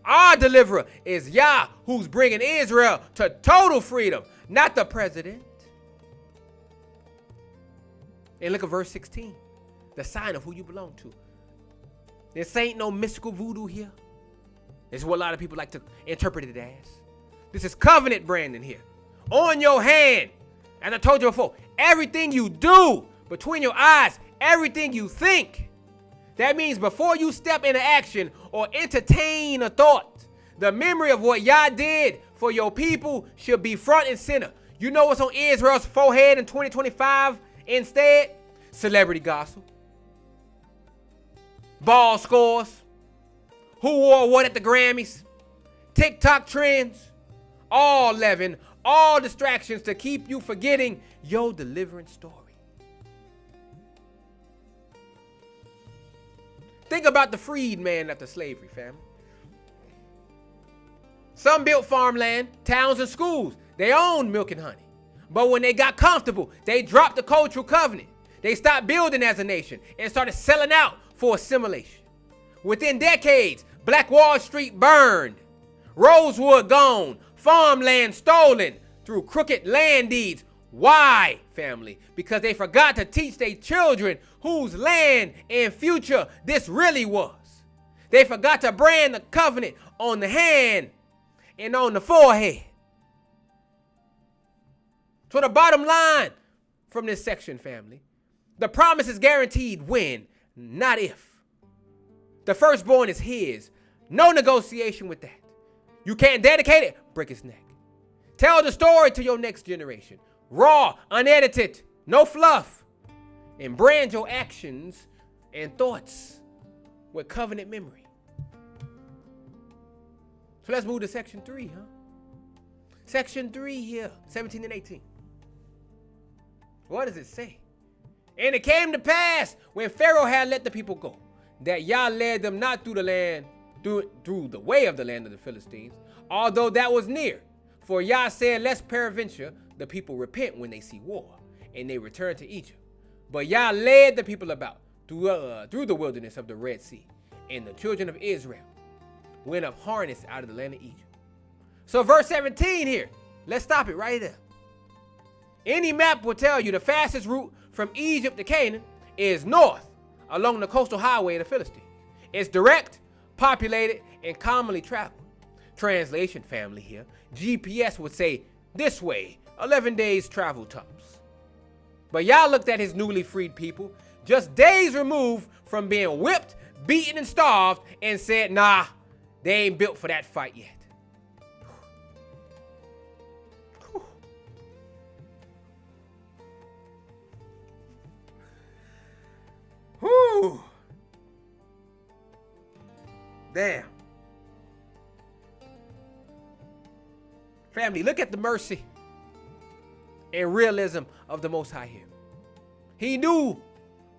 Our deliverer is Yah, who's bringing Israel to total freedom, not the president. And look at verse 16, the sign of who you belong to. This ain't no mystical voodoo here. This is what a lot of people like to interpret it as. This is covenant branding here. On your hand. As I told you before, everything you do between your eyes, everything you think. That means before you step into action or entertain a thought, the memory of what Yah did for your people should be front and center. You know what's on Israel's forehead in 2025 instead? Celebrity gossip. Ball scores. Who wore what at the Grammys? TikTok trends. All leaven, all distractions to keep you forgetting your deliverance story. Think about the freed man after slavery, family. Some built farmland, towns, and schools. They owned milk and honey. But when they got comfortable, they dropped the cultural covenant. They stopped building as a nation and started selling out for assimilation. Within decades, Black Wall Street burned, Rosewood gone, farmland stolen through crooked land deeds. Why, family? Because they forgot to teach their children whose land and future this really was. They forgot to brand the covenant on the hand and on the forehead. So the bottom line from this section, family, the promise is guaranteed when, not if. The firstborn is his. No negotiation with that. You can't dedicate it, break his neck. Tell the story to your next generation. Raw, unedited, no fluff. And brand your actions and thoughts with covenant memory. So let's move to section 3, huh? Section 3 here, 17 and 18. What does it say? And it came to pass when Pharaoh had let the people go, that Yah led them not through the land, through the way of the land of the Philistines, although that was near. For Yah said, lest peradventure the people repent when they see war, and they return to Egypt. But Yah led the people about through the wilderness of the Red Sea, and the children of Israel went up harnessed out of the land of Egypt. So verse 17 here, let's stop it right there. Any map will tell you the fastest route from Egypt to Canaan is north along the coastal highway of the Philistines. It's direct, populated, and commonly traveled. Translation, family here, GPS would say this way, 11 days travel tops. But Yah looked at his newly freed people, just days removed from being whipped, beaten, and starved, and said, nah, they ain't built for that fight yet. Whew. Damn. Family, look at the mercy and realism of the Most High here. He knew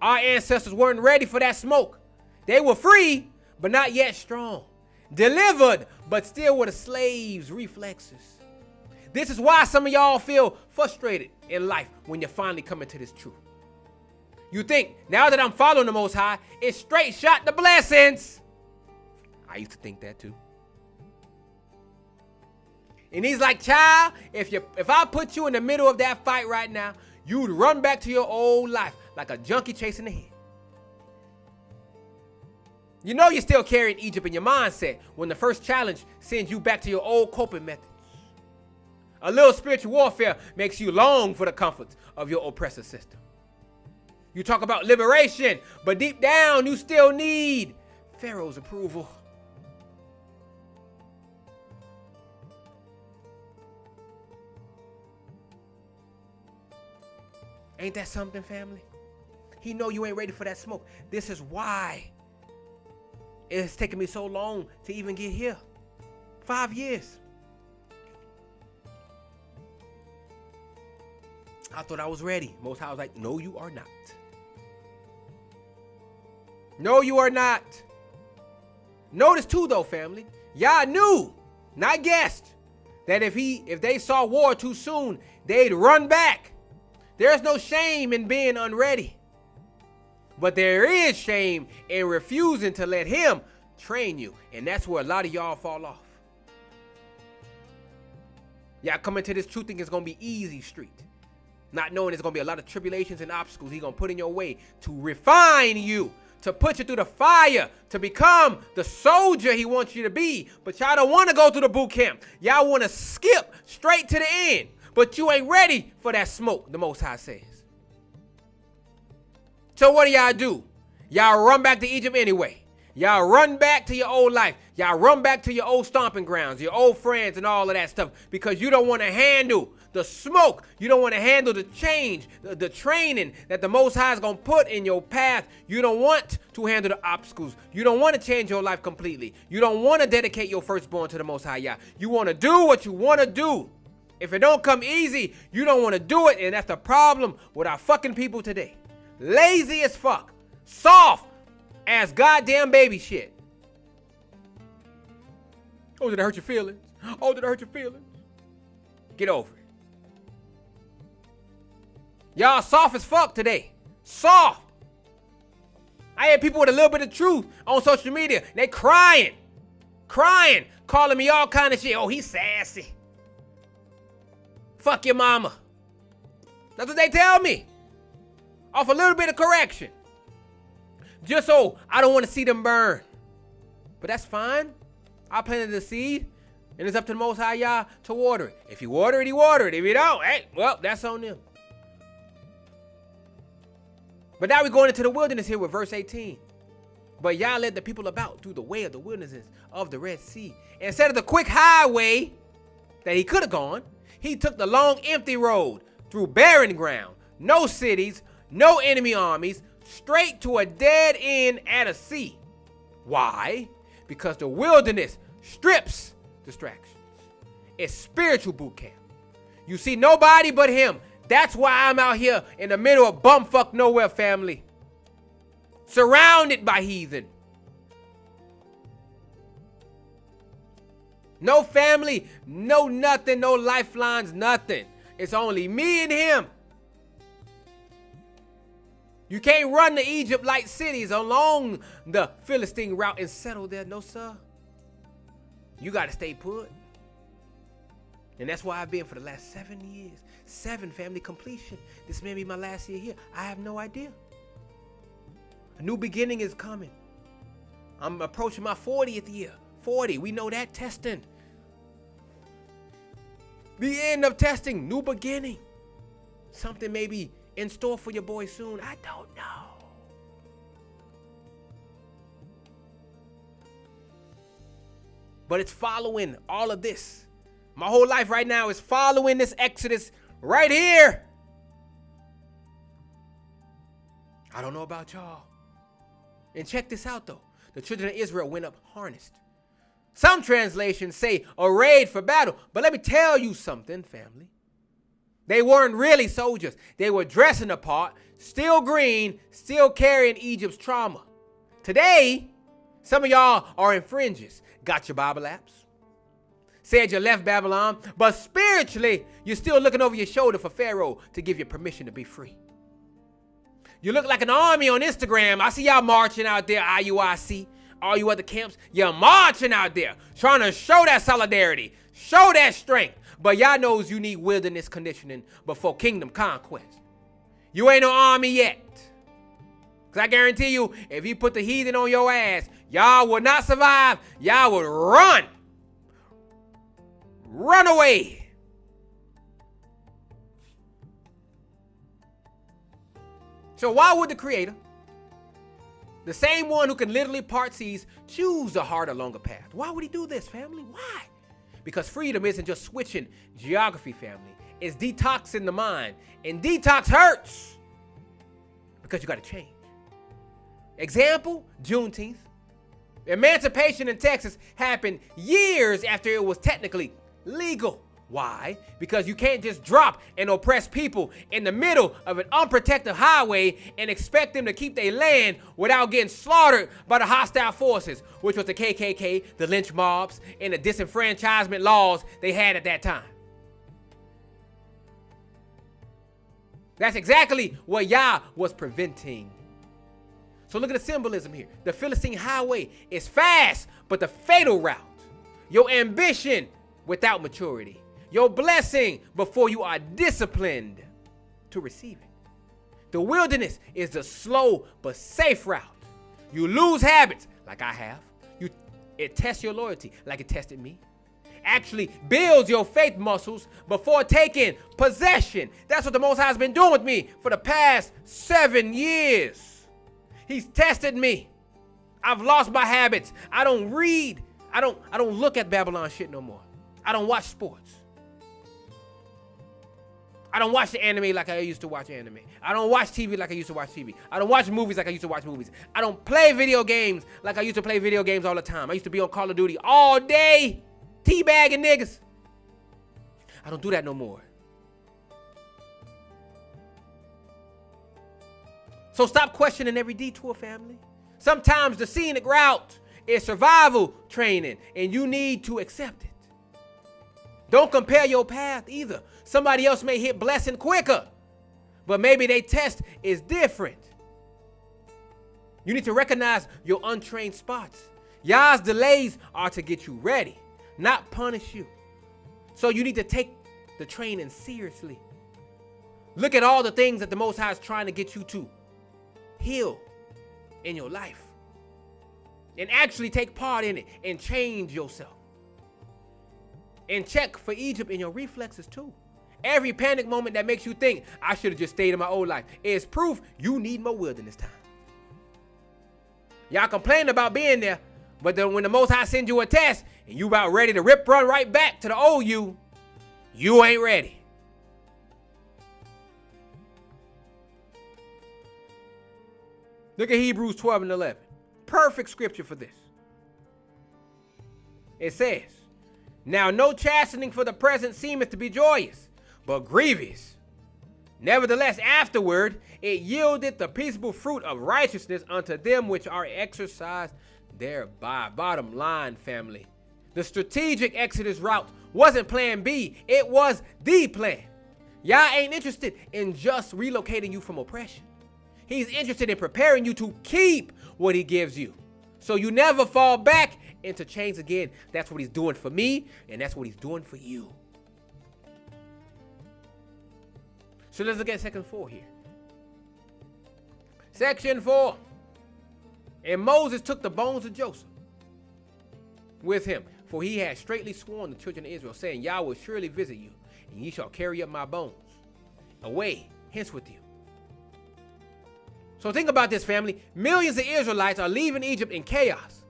our ancestors weren't ready for that smoke. They were free, but not yet strong. Delivered, but still with a slave's reflexes. This is why some of y'all feel frustrated in life when you finally come into this truth. You think, now that I'm following the Most High, it's straight shot to blessings. I used to think that too. And he's like, child, if I put you in the middle of that fight right now, you'd run back to your old life like a junkie chasing the head. You know you're still carrying Egypt in your mindset when the first challenge sends you back to your old coping methods. A little spiritual warfare makes you long for the comforts of your oppressor system. You talk about liberation, but deep down you still need Pharaoh's approval. Ain't that something, family? He know you ain't ready for that smoke. This is why it's taken me so long to even get here. 5 years. I thought I was ready. Most High was like, no, you are not. No, you are not. Notice too, though, family. Y'all knew, not guessed, that if they saw war too soon, they'd run back. There's no shame in being unready. But there is shame in refusing to let him train you. And that's where a lot of y'all fall off. Y'all come into this truth thinking it's going to be easy street. Not knowing there's going to be a lot of tribulations and obstacles he's going to put in your way to refine you, to put you through the fire, to become the soldier he wants you to be. But y'all don't want to go through the boot camp. Y'all want to skip straight to the end. But you ain't ready for that smoke, the Most High says. So what do? Y'all run back to Egypt anyway. Y'all run back to your old life. Y'all run back to your old stomping grounds, your old friends and all of that stuff because you don't want to handle the smoke. You don't want to handle the change, the training that the Most High is going to put in your path. You don't want to handle the obstacles. You don't want to change your life completely. You don't want to dedicate your firstborn to the Most High Yah. You want to do what you want to do. If it don't come easy, you don't want to do it, and that's the problem with our fucking people today. Lazy as fuck. Soft as goddamn baby shit. Oh, did I hurt your feelings? Oh, did I hurt your feelings? Get over it. Y'all soft as fuck today. Soft. I had people with a little bit of truth on social media. They crying. Calling me all kind of shit. Oh, he's sassy. Fuck your mama. That's what they tell me. Off a little bit of correction. Just so I don't want to see them burn. But that's fine. I planted the seed. And it's up to the Most High Yah to water it. If you water it, he water it. If you don't, hey, well, that's on them. But now we're going into the wilderness here with verse 18. But Yah led the people about through the way of the wildernesses of the Red Sea. Instead of the quick highway that he could have gone, he took the long empty road through barren ground, no cities, no enemy armies, straight to a dead end at a sea. Why? Because the wilderness strips distractions. It's spiritual boot camp. You see nobody but him. That's why I'm out here in the middle of bumfuck nowhere, family. Surrounded by heathen. No family, no nothing, no lifelines, nothing. It's only me and him. You can't run to Egypt like cities along the Philistine route and settle there. No, sir. You got to stay put. And that's why I've been for the last 7 years. 7 family completion. This may be my last year here. I have no idea. A new beginning is coming. I'm approaching my 40th year. 40, we know that. Testing. The end of testing, new beginning. Something may be in store for your boy soon. I don't know. But it's following all of this. My whole life right now is following this Exodus right here. I don't know about y'all. And check this out though. The children of Israel went up harnessed. Some translations say arrayed for battle. But let me tell you something, family. They weren't really soldiers. They were dressing the part, still green, still carrying Egypt's trauma. Today, some of y'all are in fringes. Got your Bible apps. Said you left Babylon. But spiritually, you're still looking over your shoulder for Pharaoh to give you permission to be free. You look like an army on Instagram. I see y'all marching out there, IUIC. All you other camps, you're marching out there, trying to show that solidarity, show that strength. But y'all knows you need wilderness conditioning before kingdom conquest. You ain't no army yet. Because I guarantee you, if you put the heathen on your ass, y'all will not survive. Y'all would run. Run away. So why would the Creator, the same one who can literally part seas, choose a harder, longer path? Why would he do this, family? Why? Because freedom isn't just switching geography, family. It's detoxing the mind. And detox hurts. Because you got to change. Example, Juneteenth. Emancipation in Texas happened years after it was technically legal. Why? Because you can't just drop and oppress people in the middle of an unprotected highway and expect them to keep their land without getting slaughtered by the hostile forces, which was the KKK, the lynch mobs, and the disenfranchisement laws they had at that time. That's exactly what Yah was preventing. So look at the symbolism here. The Philistine highway is fast, but the fatal route. Your ambition without maturity. Your blessing before you are disciplined to receive it. The wilderness is the slow but safe route. You lose habits like I have. It tests your loyalty like it tested me. Actually builds your faith muscles before taking possession. That's what the Most High has been doing with me for the past 7 years. He's tested me. I've lost my habits. I don't read. I don't look at Babylon shit no more. I don't watch sports. I don't watch the anime like I used to watch anime. I don't watch TV like I used to watch TV. I don't watch movies like I used to watch movies. I don't play video games like I used to play video games all the time. I used to be on Call of Duty all day, teabagging niggas. I don't do that no more. So stop questioning every detour, family. Sometimes the scenic route is survival training, and you need to accept it. Don't compare your path either. Somebody else may hit blessing quicker, but maybe their test is different. You need to recognize your untrained spots. Yah's delays are to get you ready, not punish you. So you need to take the training seriously. Look at all the things that the Most High is trying to get you to heal in your life, and actually take part in it and change yourself. And check for Egypt in your reflexes too. Every panic moment that makes you think, I should have just stayed in my old life, is proof you need more wilderness time. Y'all complain about being there, but then when the Most High sends you a test and you about ready to run right back to the old you ain't ready. Look at Hebrews 12 and 11. Perfect scripture for this. It says, now no chastening for the present seemeth to be joyous, but grievous. Nevertheless, afterward it yieldeth the peaceable fruit of righteousness unto them which are exercised thereby. Bottom line, family. The strategic Exodus route wasn't plan B. It was the plan. Yah ain't interested in just relocating you from oppression. He's interested in preparing you to keep what he gives you, so you never fall back into chains again. That's what he's doing for me, and that's what he's doing for you. So let's look at section 4 here. Section 4. And Moses took the bones of Joseph with him, for he had straitly sworn the children of Israel, saying, Yah will surely visit you, and ye shall carry up my bones away hence with you. So think about this, family. Millions of Israelites are leaving Egypt in chaos.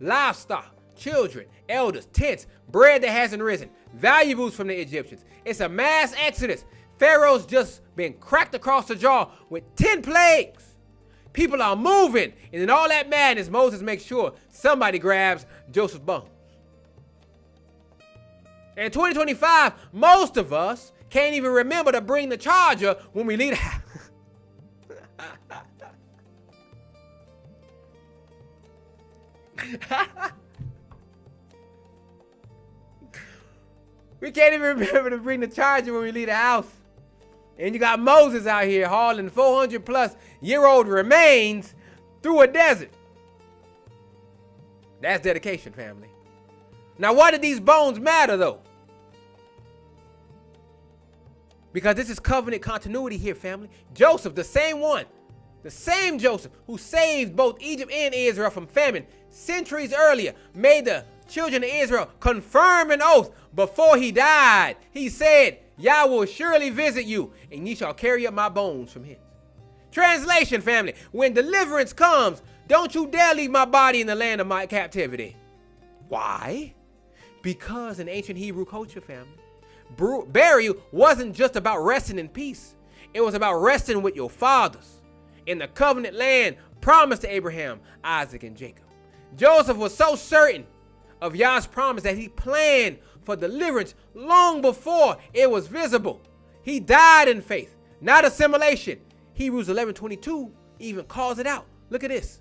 Livestock, children, elders, tents, bread that hasn't risen, valuables from the Egyptians. It's a mass exodus. Pharaoh's just been cracked across the jaw with 10 plagues. People are moving, and in all that madness, Moses makes sure somebody grabs Joseph's bones. In 2025, most of us can't even remember to bring the charger when we leave the house. We can't even remember to bring the charger when we leave the house. And you got Moses out here hauling 400 plus year old remains through a desert. That's dedication, family. Now, why did these bones matter, though? Because this is covenant continuity here, family. Joseph, the same one, the same Joseph who saved both Egypt and Israel from famine centuries earlier, made the children of Israel confirm an oath before he died. He said, Yah will surely visit you, and ye shall carry up my bones from hence. Translation, family, when deliverance comes, don't you dare leave my body in the land of my captivity. Why? Because in ancient Hebrew culture, family, burial wasn't just about resting in peace. It was about resting with your fathers in the covenant land promised to Abraham, Isaac, and Jacob. Joseph was so certain of Yah's promise that he planned for deliverance long before it was visible. He died in faith, not assimilation. Hebrews 11:22 even calls it out. Look at this.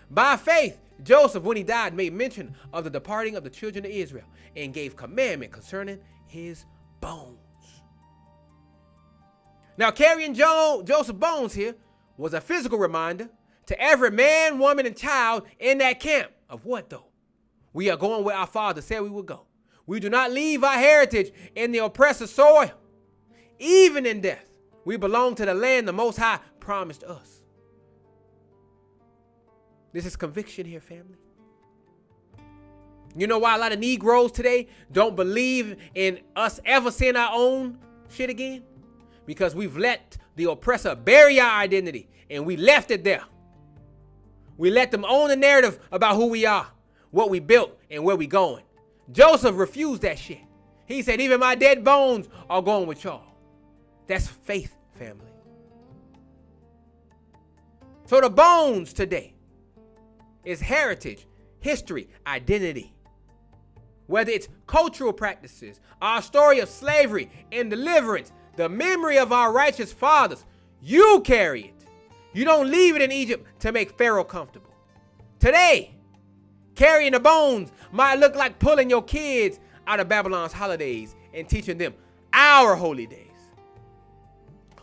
By faith, Joseph, when he died, made mention of the departing of the children of Israel and gave commandment concerning his bones. Now, carrying Joseph's bones here was a physical reminder to every man, woman, and child in that camp of what, though? We are going where our Father said we would go. We do not leave our heritage in the oppressor's soil. Even in death, we belong to the land the Most High promised us. This is conviction here, family. You know why a lot of Negroes today don't believe in us ever seeing our own shit again? Because we've let the oppressor bury our identity and we left it there. We let them own the narrative about who we are, what we built, and where we going. Joseph refused that shit. He said, even my dead bones are going with y'all. That's faith, family. So the bones today is heritage, history, identity. Whether it's cultural practices, our story of slavery and deliverance, the memory of our righteous fathers, you carry it. You don't leave it in Egypt to make Pharaoh comfortable. Today, carrying the bones might look like pulling your kids out of Babylon's holidays and teaching them our holy days.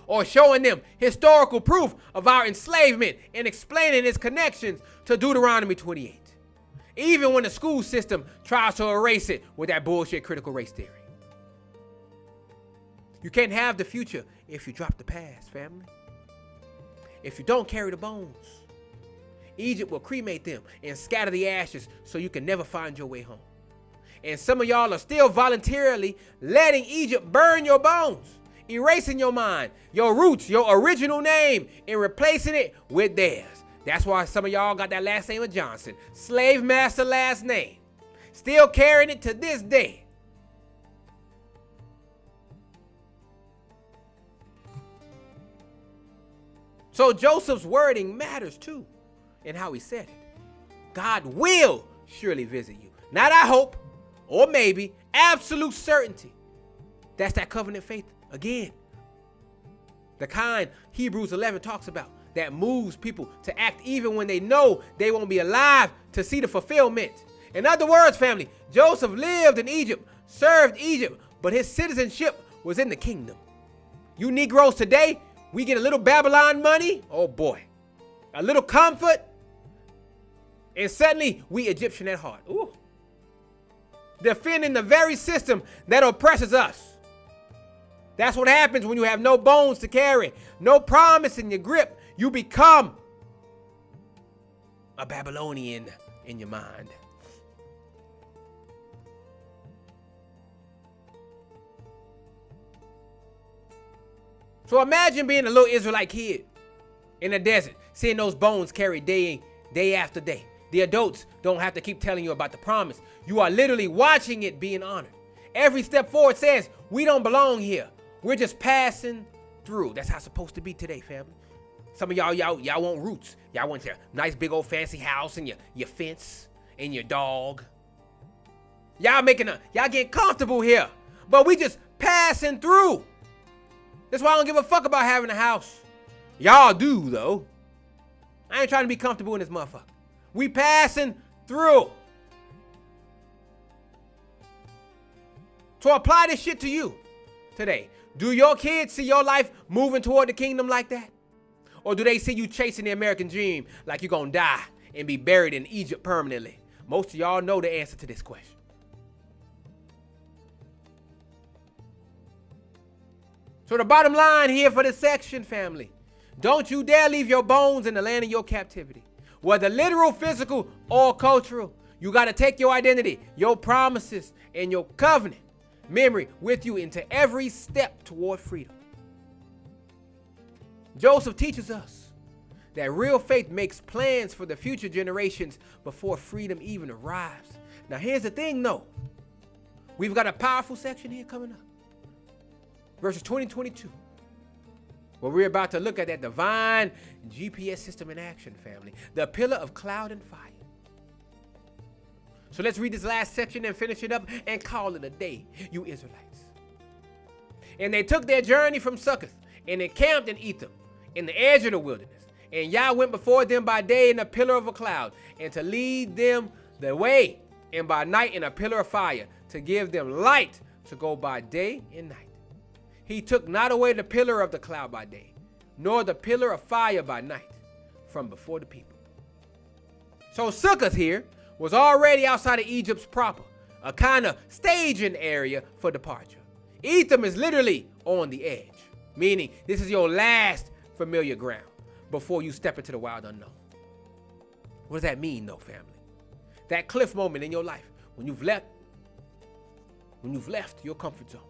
Or showing them historical proof of our enslavement and explaining its connections to Deuteronomy 28. Even when the school system tries to erase it with that bullshit critical race theory. You can't have the future if you drop the past, family. If you don't carry the bones, Egypt will cremate them and scatter the ashes so you can never find your way home. And some of y'all are still voluntarily letting Egypt burn your bones, erasing your mind, your roots, your original name, and replacing it with theirs. That's why some of y'all got that last name of Johnson, slave master last name, still carrying it to this day. So Joseph's wording matters too in how he said it. God will surely visit you. Not I hope, or maybe, absolute certainty. That's that covenant faith again. The kind Hebrews 11 talks about that moves people to act even when they know they won't be alive to see the fulfillment. In other words, family, Joseph lived in Egypt, served Egypt, but his citizenship was in the kingdom. You Negroes today, we get a little Babylon money, oh boy, a little comfort, and suddenly we Egyptian at heart. Ooh. Defending the very system that oppresses us. That's what happens when you have no bones to carry, no promise in your grip. You become a Babylonian in your mind. So imagine being a little Israelite kid in the desert, seeing those bones carried day after day. The adults don't have to keep telling you about the promise. You are literally watching it being honored. Every step forward says, we don't belong here. We're just passing through. That's how it's supposed to be today, family. Some of y'all want roots. Y'all want your nice big old fancy house and your fence and your dog. Y'all getting comfortable here. But we just passing through. That's why I don't give a fuck about having a house. Y'all do, though. I ain't trying to be comfortable in this motherfucker. We passing through. So apply this shit to you today. Do your kids see your life moving toward the kingdom like that? Or do they see you chasing the American dream like you're going to die and be buried in Egypt permanently? Most of y'all know the answer to this question. So the bottom line here for this section, family, don't you dare leave your bones in the land of your captivity. Whether literal, physical, or cultural, you got to take your identity, your promises, and your covenant memory with you into every step toward freedom. Joseph teaches us that real faith makes plans for the future generations before freedom even arrives. Now here's the thing though. We've got a powerful section here coming up. Verses 20 and 22. Where we're about to look at that divine GPS system in action, family. The pillar of cloud and fire. So let's read this last section and finish it up and call it a day, you Israelites. And they took their journey from Succoth and encamped in Etham, in the edge of the wilderness. And Yah went before them by day in a pillar of a cloud, and to lead them the way, and by night in a pillar of fire, to give them light to go by day and night. He took not away the pillar of the cloud by day, nor the pillar of fire by night, from before the people. So Succoth here was already outside of Egypt's proper, a kind of staging area for departure. Etham is literally on the edge, meaning this is your last familiar ground before you step into the wild unknown. What does that mean though, family? That cliff moment in your life when you've left your comfort zone,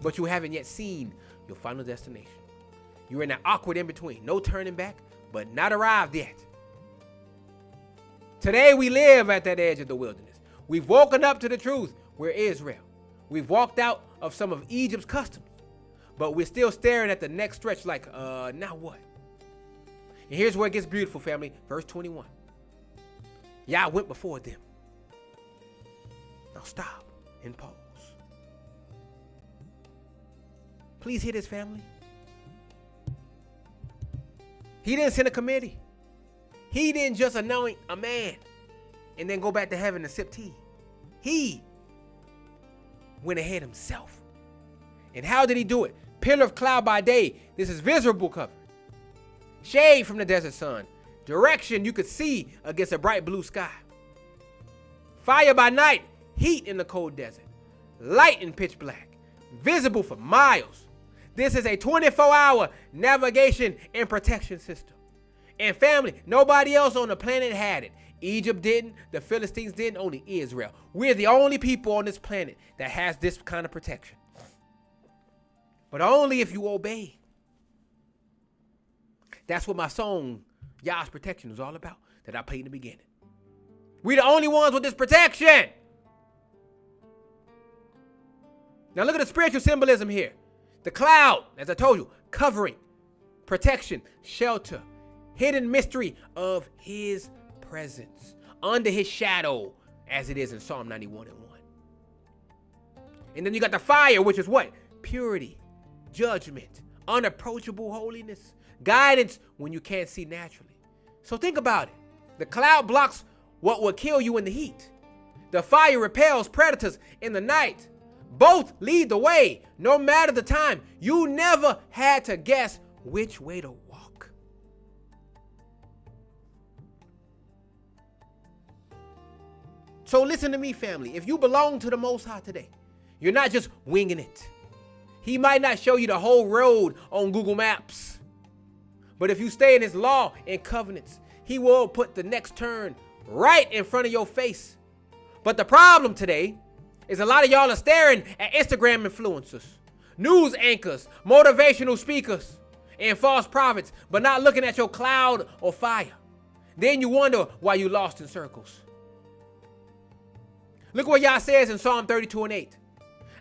but you haven't yet seen your final destination. You're in that awkward in-between, no turning back, but not arrived yet. Today we live at that edge of the wilderness. We've woken up to the truth. We're Israel. We've walked out of some of Egypt's customs, but we're still staring at the next stretch like, now what? And here's where it gets beautiful, family. Verse 21. Yah went before them. Now stop and pause. Please hear this, family. He didn't send a committee. He didn't just anoint a man and then go back to heaven and sip tea. He went ahead himself. And how did he do it? Pillar of cloud by day. This is visible cover. Shade from the desert sun. Direction you could see against a bright blue sky. Fire by night. Heat in the cold desert. Light in pitch black. Visible for miles. This is a 24-hour navigation and protection system. And family, nobody else on the planet had it. Egypt didn't, the Philistines didn't, only Israel. We're the only people on this planet that has this kind of protection. But only if you obey. That's what my song, Yah's Protection, is all about, that I played in the beginning. We're the only ones with this protection. Now look at the spiritual symbolism here. The cloud, as I told you, covering, protection, shelter, hidden mystery of his presence, under his shadow, as it is in Psalm 91:1. And then you got the fire, which is what? Purity, judgment, unapproachable holiness, guidance when you can't see naturally. So think about it. The cloud blocks what will kill you in the heat. The fire repels predators in the night. Both lead the way, no matter the time. You never had to guess which way to walk. So listen to me, family. If you belong to the Most High today, you're not just winging it. He might not show you the whole road on Google Maps. But if you stay in his law and covenants, he will put the next turn right in front of your face. But the problem today is a lot of y'all are staring at Instagram influencers, news anchors, motivational speakers, and false prophets, but not looking at your cloud or fire. Then you wonder why you lost in circles. Look what Yah says in Psalm 32:8.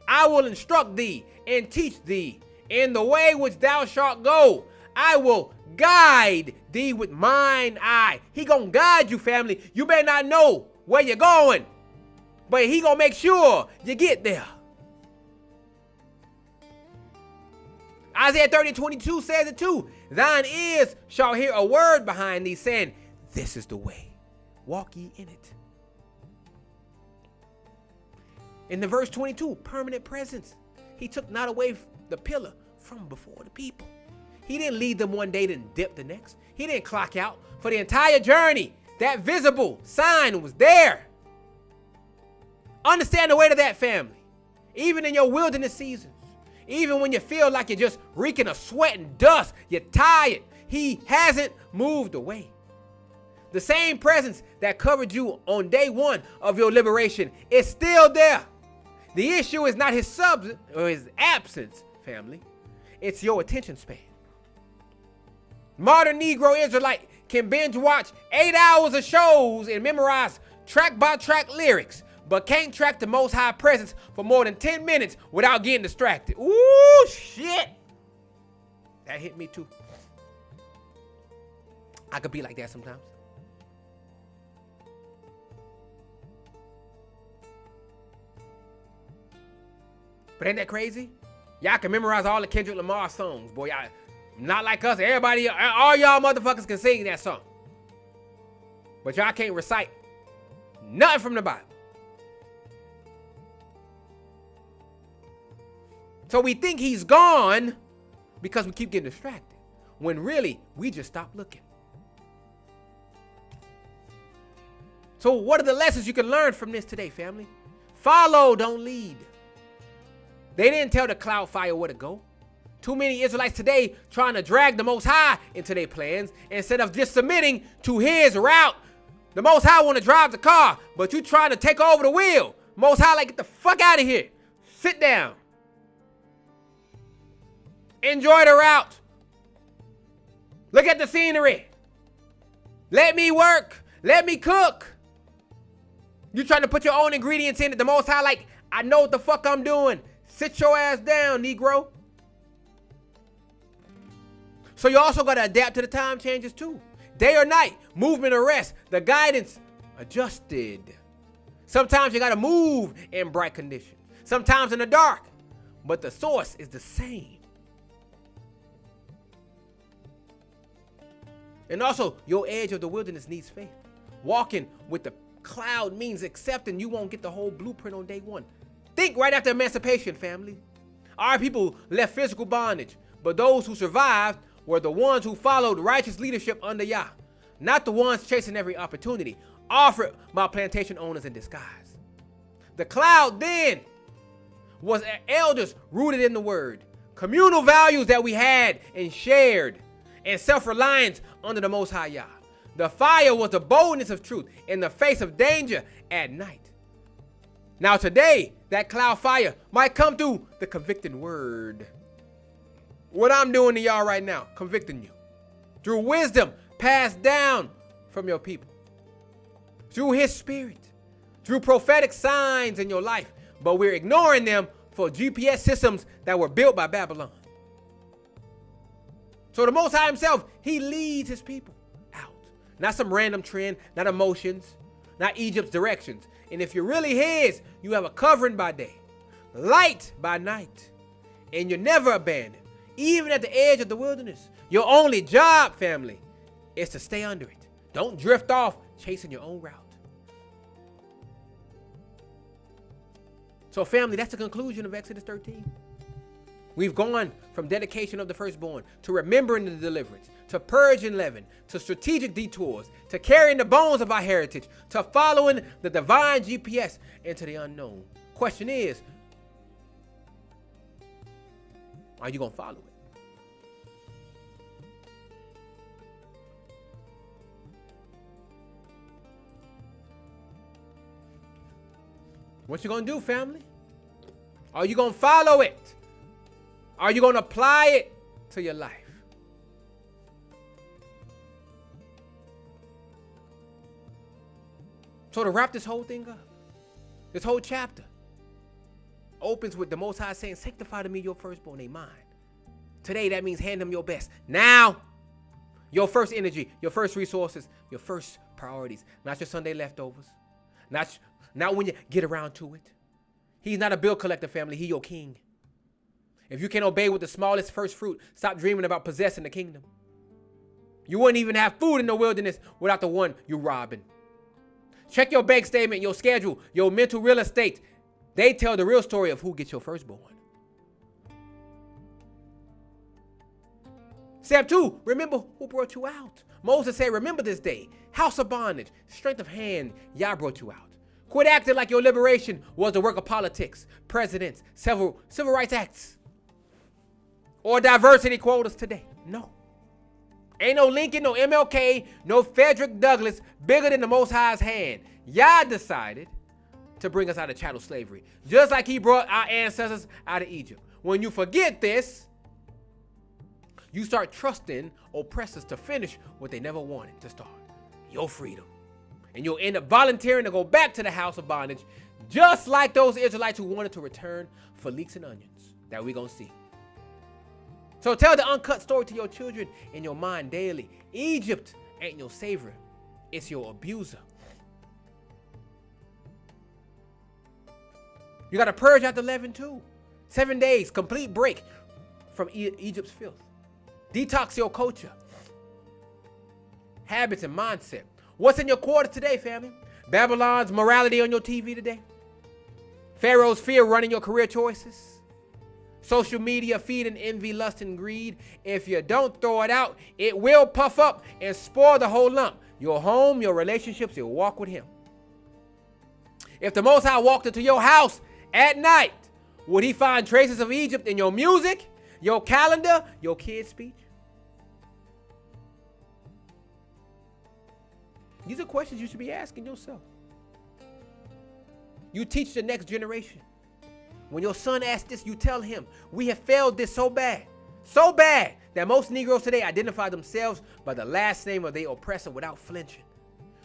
I will instruct thee and teach thee in the way which thou shalt go. I will guide thee with mine eye. He gonna guide you, family. You may not know where you're going, but he gonna make sure you get there. Isaiah 30:22 says it too. Thine ears shall hear a word behind thee saying, this is the way, walk ye in it. In the verse 22, permanent presence. He took not away the pillar from before the people. He didn't lead them one day, then dip the next. He didn't clock out. For the entire journey, that visible sign was there. Understand the weight of that, family. Even in your wilderness seasons, even when you feel like you're just reeking of sweat and dust, you're tired, he hasn't moved away. The same presence that covered you on day one of your liberation is still there. The issue is not his absence, family. It's your attention span. Modern Negro Israelite can binge watch 8 hours of shows and memorize track by track lyrics, but can't track the Most High presence for more than 10 minutes without getting distracted. Ooh, shit. That hit me too. I could be like that sometimes. But ain't that crazy? Y'all can memorize all the Kendrick Lamar songs, boy. Y'all not like us. Everybody, all y'all motherfuckers can sing that song. But y'all can't recite nothing from the Bible. So we think he's gone because we keep getting distracted, when really we just stopped looking. So what are the lessons you can learn from this today, family? Follow, don't lead. They didn't tell the cloud fire where to go. Too many Israelites today trying to drag the Most High into their plans instead of just submitting to his route. The Most High want to drive the car, but you trying to take over the wheel. Most High like, get the fuck out of here. Sit down. Enjoy the route. Look at the scenery. Let me work. Let me cook. You trying to put your own ingredients in it. The Most High like, I know what the fuck I'm doing. Sit your ass down, Negro. So you also got to adapt to the time changes too. Day or night, movement or rest, the guidance adjusted. Sometimes you got to move in bright conditions. Sometimes in the dark, but the source is the same. And also, your edge of the wilderness needs faith. Walking with the cloud means accepting you won't get the whole blueprint on day one. Think right after emancipation, family. Our people left physical bondage, but those who survived were the ones who followed righteous leadership under Yah, not the ones chasing every opportunity offered by plantation owners in disguise. The cloud then was elders rooted in the word, communal values that we had and shared, and self-reliance under the Most High Yah. The fire was the boldness of truth in the face of danger at night. Now today, that cloud fire might come through the convicting word. What I'm doing to y'all right now, convicting you. Through wisdom passed down from your people. Through his spirit. Through prophetic signs in your life. But we're ignoring them for GPS systems that were built by Babylon. So the Most High himself, he leads his people out. Not some random trend, not emotions, not Egypt's directions. And if you're really his, you have a covering by day, light by night, and you're never abandoned. Even at the edge of the wilderness, your only job, family, is to stay under it. Don't drift off chasing your own route. So family, that's the conclusion of Exodus 13. We've gone from dedication of the firstborn to remembering the deliverance, to purging leaven, to strategic detours, to carrying the bones of our heritage, to following the divine GPS into the unknown. Question is, are you going to follow it? What you going to do, family? Are you going to follow it? Are you going to apply it to your life? So to wrap this whole thing up, this whole chapter opens with the Most High saying, sanctify to me your firstborn, they mine. Today, that means hand them your best. Now, your first energy, your first resources, your first priorities. Not your Sunday leftovers. Not not when you get around to it. He's not a bill collector, family. He your king. If you can't obey with the smallest first fruit, stop dreaming about possessing the kingdom. You wouldn't even have food in the wilderness without the one you're robbing. Check your bank statement, your schedule, your mental real estate. They tell the real story of who gets your firstborn. Step 2, remember who brought you out. Moses said, remember this day, house of bondage, strength of hand, Yah brought you out. Quit acting like your liberation was the work of politics, presidents, several civil rights acts, or diversity quotas today. No. Ain't no Lincoln, no MLK, no Frederick Douglass bigger than the Most High's hand. Yah decided to bring us out of chattel slavery, just like he brought our ancestors out of Egypt. When you forget this, you start trusting oppressors to finish what they never wanted to start, your freedom. And you'll end up volunteering to go back to the house of bondage, just like those Israelites who wanted to return for leeks and onions that we're going to see. So tell the uncut story to your children in your mind daily. Egypt ain't your savior. It's your abuser. You got to purge out the leaven too. 7 days, complete break from Egypt's filth. Detox your culture, habits, and mindset. What's in your quarter today, family? Babylon's morality on your TV today? Pharaoh's fear running your career choices? Social media feeding envy, lust, and greed? If you don't throw it out, it will puff up and spoil the whole lump. Your home, your relationships, your walk with him. If the Most High walked into your house at night, would he find traces of Egypt in your music, your calendar, your kids' speech? These are questions you should be asking yourself. You teach the next generation. When your son asks this, you tell him, we have failed this so bad that most Negroes today identify themselves by the last name of their oppressor without flinching.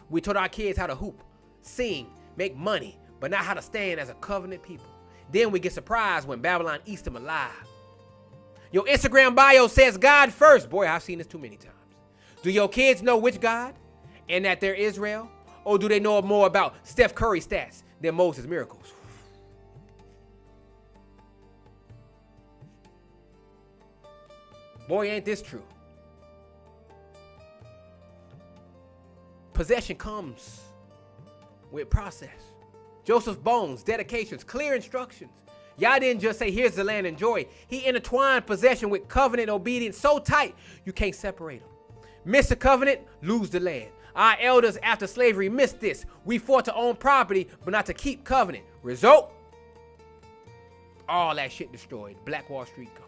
We taught our kids how to hoop, sing, make money, but not how to stand as a covenant people. Then we get surprised when Babylon eats them alive. Your Instagram bio says God first. Boy, I've seen this too many times. Do your kids know which God and that they're Israel? Or do they know more about Steph Curry stats than Moses' miracles? Boy, ain't this true. Possession comes with process. Joseph's bones, dedications, clear instructions. Yah didn't just say, here's the land, enjoy. He intertwined possession with covenant obedience so tight, you can't separate them. Miss the covenant, lose the land. Our elders after slavery missed this. We fought to own property, but not to keep covenant. Result? All that shit destroyed. Black Wall Street gone.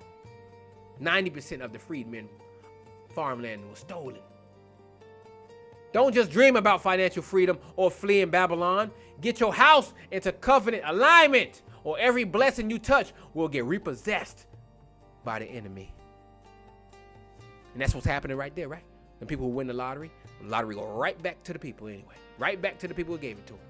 90% of the freedmen farmland was stolen. Don't just dream about financial freedom or fleeing Babylon. Get your house into covenant alignment, or every blessing you touch will get repossessed by the enemy. And that's what's happening right there, right? The people who win the lottery go right back to the people anyway. Right back to the people who gave it to them.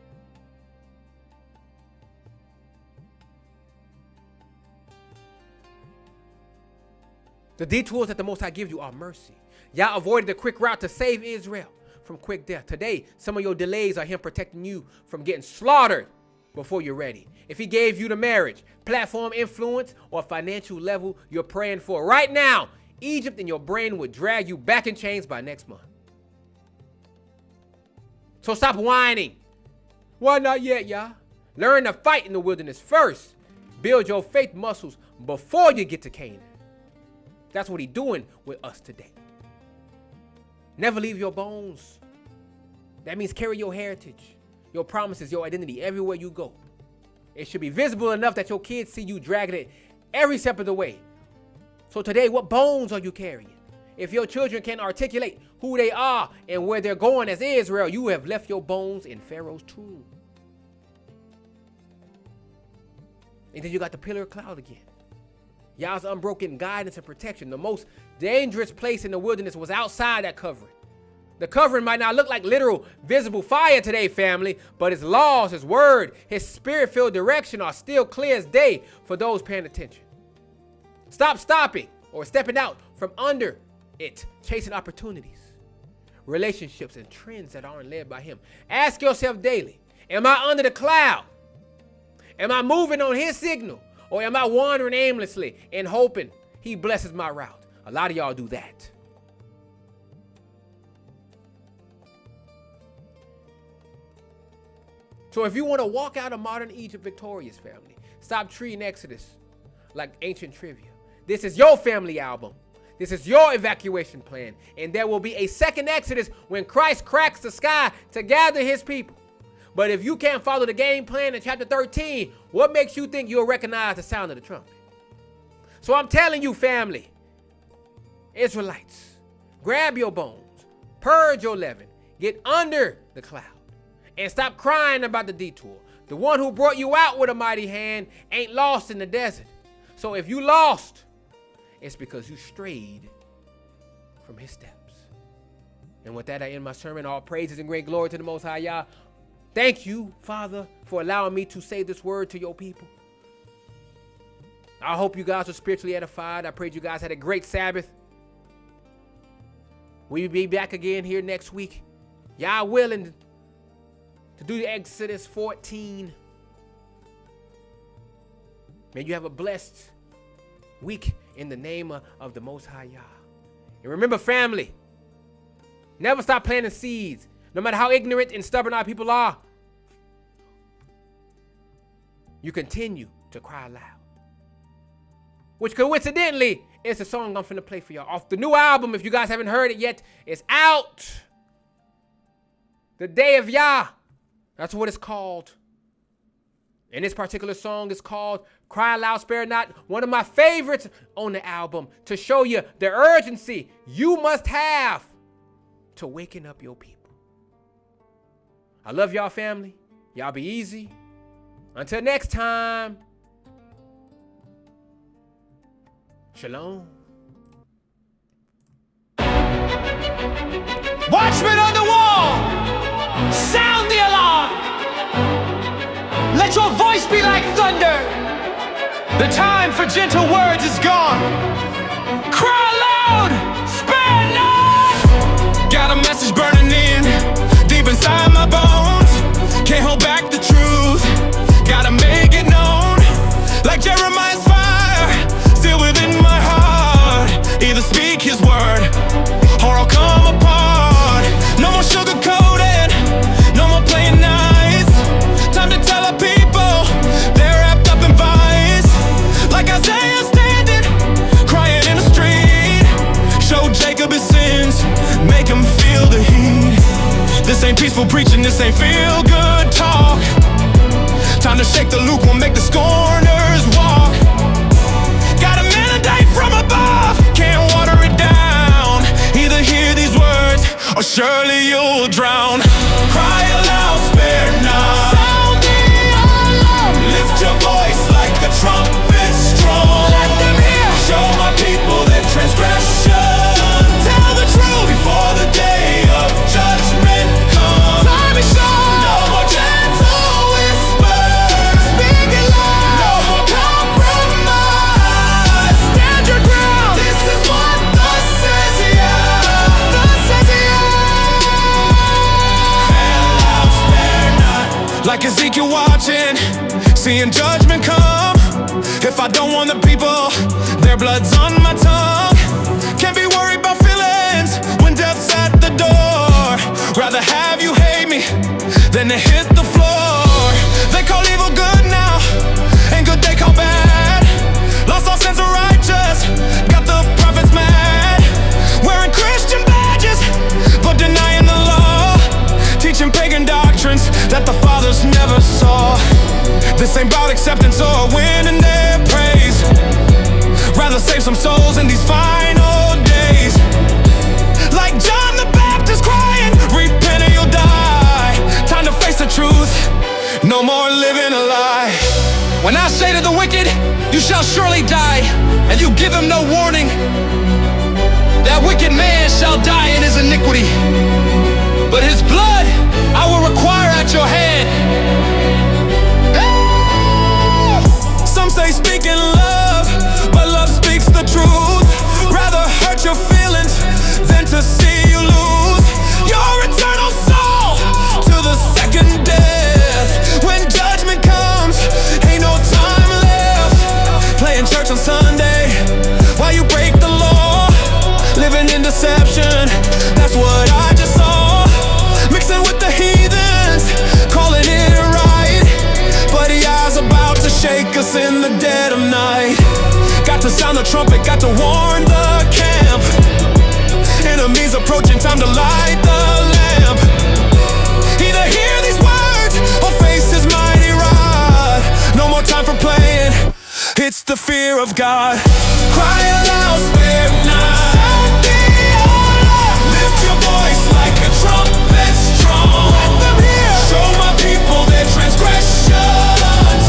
The detours that the Most High gives you are mercy. Yah avoided the quick route to save Israel from quick death. Today, some of your delays are him protecting you from getting slaughtered before you're ready. If he gave you the marriage, platform influence, or financial level you're praying for right now, Egypt in your brain would drag you back in chains by next month. So stop whining. Why not yet, Yah? Learn to fight in the wilderness first. Build your faith muscles before you get to Canaan. That's what he's doing with us today. Never leave your bones. That means carry your heritage, your promises, your identity everywhere you go. It should be visible enough that your kids see you dragging it every step of the way. So today, what bones are you carrying? If your children can't articulate who they are and where they're going as Israel, you have left your bones in Pharaoh's tomb. And then you got the pillar of cloud again. Yah's unbroken guidance and protection. The most dangerous place in the wilderness was outside that covering. The covering might not look like literal visible fire today, family, but his laws, his word, his spirit-filled direction are still clear as day for those paying attention. Stop stopping or stepping out from under it, chasing opportunities, relationships, and trends that aren't led by him. Ask yourself daily, Am I under the cloud? Am I moving on his signal? Or am I wandering aimlessly and hoping he blesses my route? A lot of y'all do that. So if you want to walk out of modern Egypt victorious, family, stop treating Exodus like ancient trivia. This is your family album. This is your evacuation plan. And there will be a second Exodus when Christ cracks the sky to gather his people. But if you can't follow the game plan in chapter 13, what makes you think you'll recognize the sound of the trumpet? So I'm telling you, family, Israelites, grab your bones, purge your leaven, get under the cloud, and stop crying about the detour. The one who brought you out with a mighty hand ain't lost in the desert. So if you lost, it's because you strayed from his steps. And with that, I end my sermon. All praises and great glory to the Most High Yah. Thank you, Father, for allowing me to say this word to your people. I hope you guys were spiritually edified. I pray you guys had a great Sabbath. We'll be back again here next week. Y'all willing to do Exodus 14. May you have a blessed week in the name of the Most High Yah. And remember, family, never stop planting seeds. No matter how ignorant and stubborn our people are, you continue to cry loud. Which coincidentally is the song I'm finna play for y'all. Off the new album, if you guys haven't heard it yet, it's out. The Day of Yah. That's what it's called. And this particular song is called Cry Loud, Spare Not. One of my favorites on the album to show you the urgency you must have to waking up your people. I love y'all, family. Y'all be easy. Until next time. Shalom. Watchmen on the wall, sound the alarm. Let your voice be like thunder. The time for gentle words is gone. Cry loud, spare not. Got a message burning in, deep inside my bones. Can't hold back the truth, gotta make it known. Like Jeremiah's fire, still within my heart. Either speak his word, or I'll come apart. No more sugarcoating, no more playing nice. Time to tell our people, they're wrapped up in vice. Like Isaiah standing, crying in the street. Show Jacob his sins, make him feel the heat. This ain't peaceful preaching, this ain't feel good talk. Time to shake the lukewarm, make the scorners walk. Got a mandate from above, can't water it down. Either hear these words, or surely you'll drown. Cry aloud, spare not. Sound the alarm. Lift your voice like a trumpet strong. Let them hear. Show my people their transgression. Tell the truth before the day of judgment comes. Time is short. No more gentle whispers. Speak it loud. No more compromise. Stand your ground. This is what thus says Yah. Thus says Yah. And loud, spare not. Like Ezekiel watching, seeing judgment come. If I don't want the people, their blood's on my tongue. Can't be worried about feelings when death's at the door. Rather have you hate me than to hit the floor. They call evil good now, and good they call bad. Lost all sense of righteous, got the prophets mad. Wearing Christian badges, but denying the law. Teaching pagan doctrines that the fathers never saw. This ain't about acceptance or winning their praise. Rather save some souls in these final days. Like John the Baptist crying, repent or you'll die. Time to face the truth, no more living a lie. When I say to the wicked, you shall surely die, and you give him no warning, that wicked man shall die in his iniquity, but his blood I will require at your hand. Some say speak in love, but love speaks the truth. Rather hurt your feelings than to see you lose your eternal soul to the second death. deception. That's what I just saw. Mixing with the heathens, calling it right. But Yah's about to shake us in the dead of night. Got to sound the trumpet, got to warn the camp. Enemies approaching, time to light the lamp. Either hear these words or face his mighty rod. No more time for playing, it's the fear of God. Cry aloud, spare not. Sound the alarm. Lift your voice like a trumpet strong. Let them hear. Show my people their transgression.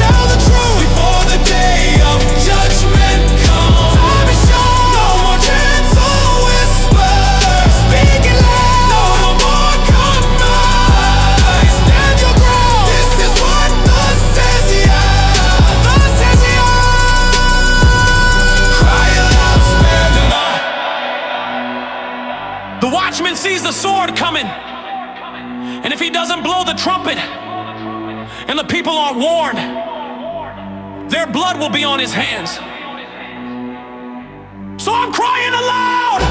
Tell the truth before the day of judgment comes. Time is short. No more gentle whispers. Speak it loud. No more compromise. Stand your ground. This is what thus says Yah. Thus says Yah. Cry aloud, spare not. The watchman sees the sword coming, and if he doesn't blow the trumpet and the people aren't warned, their blood will be on his hands. So I'm crying aloud.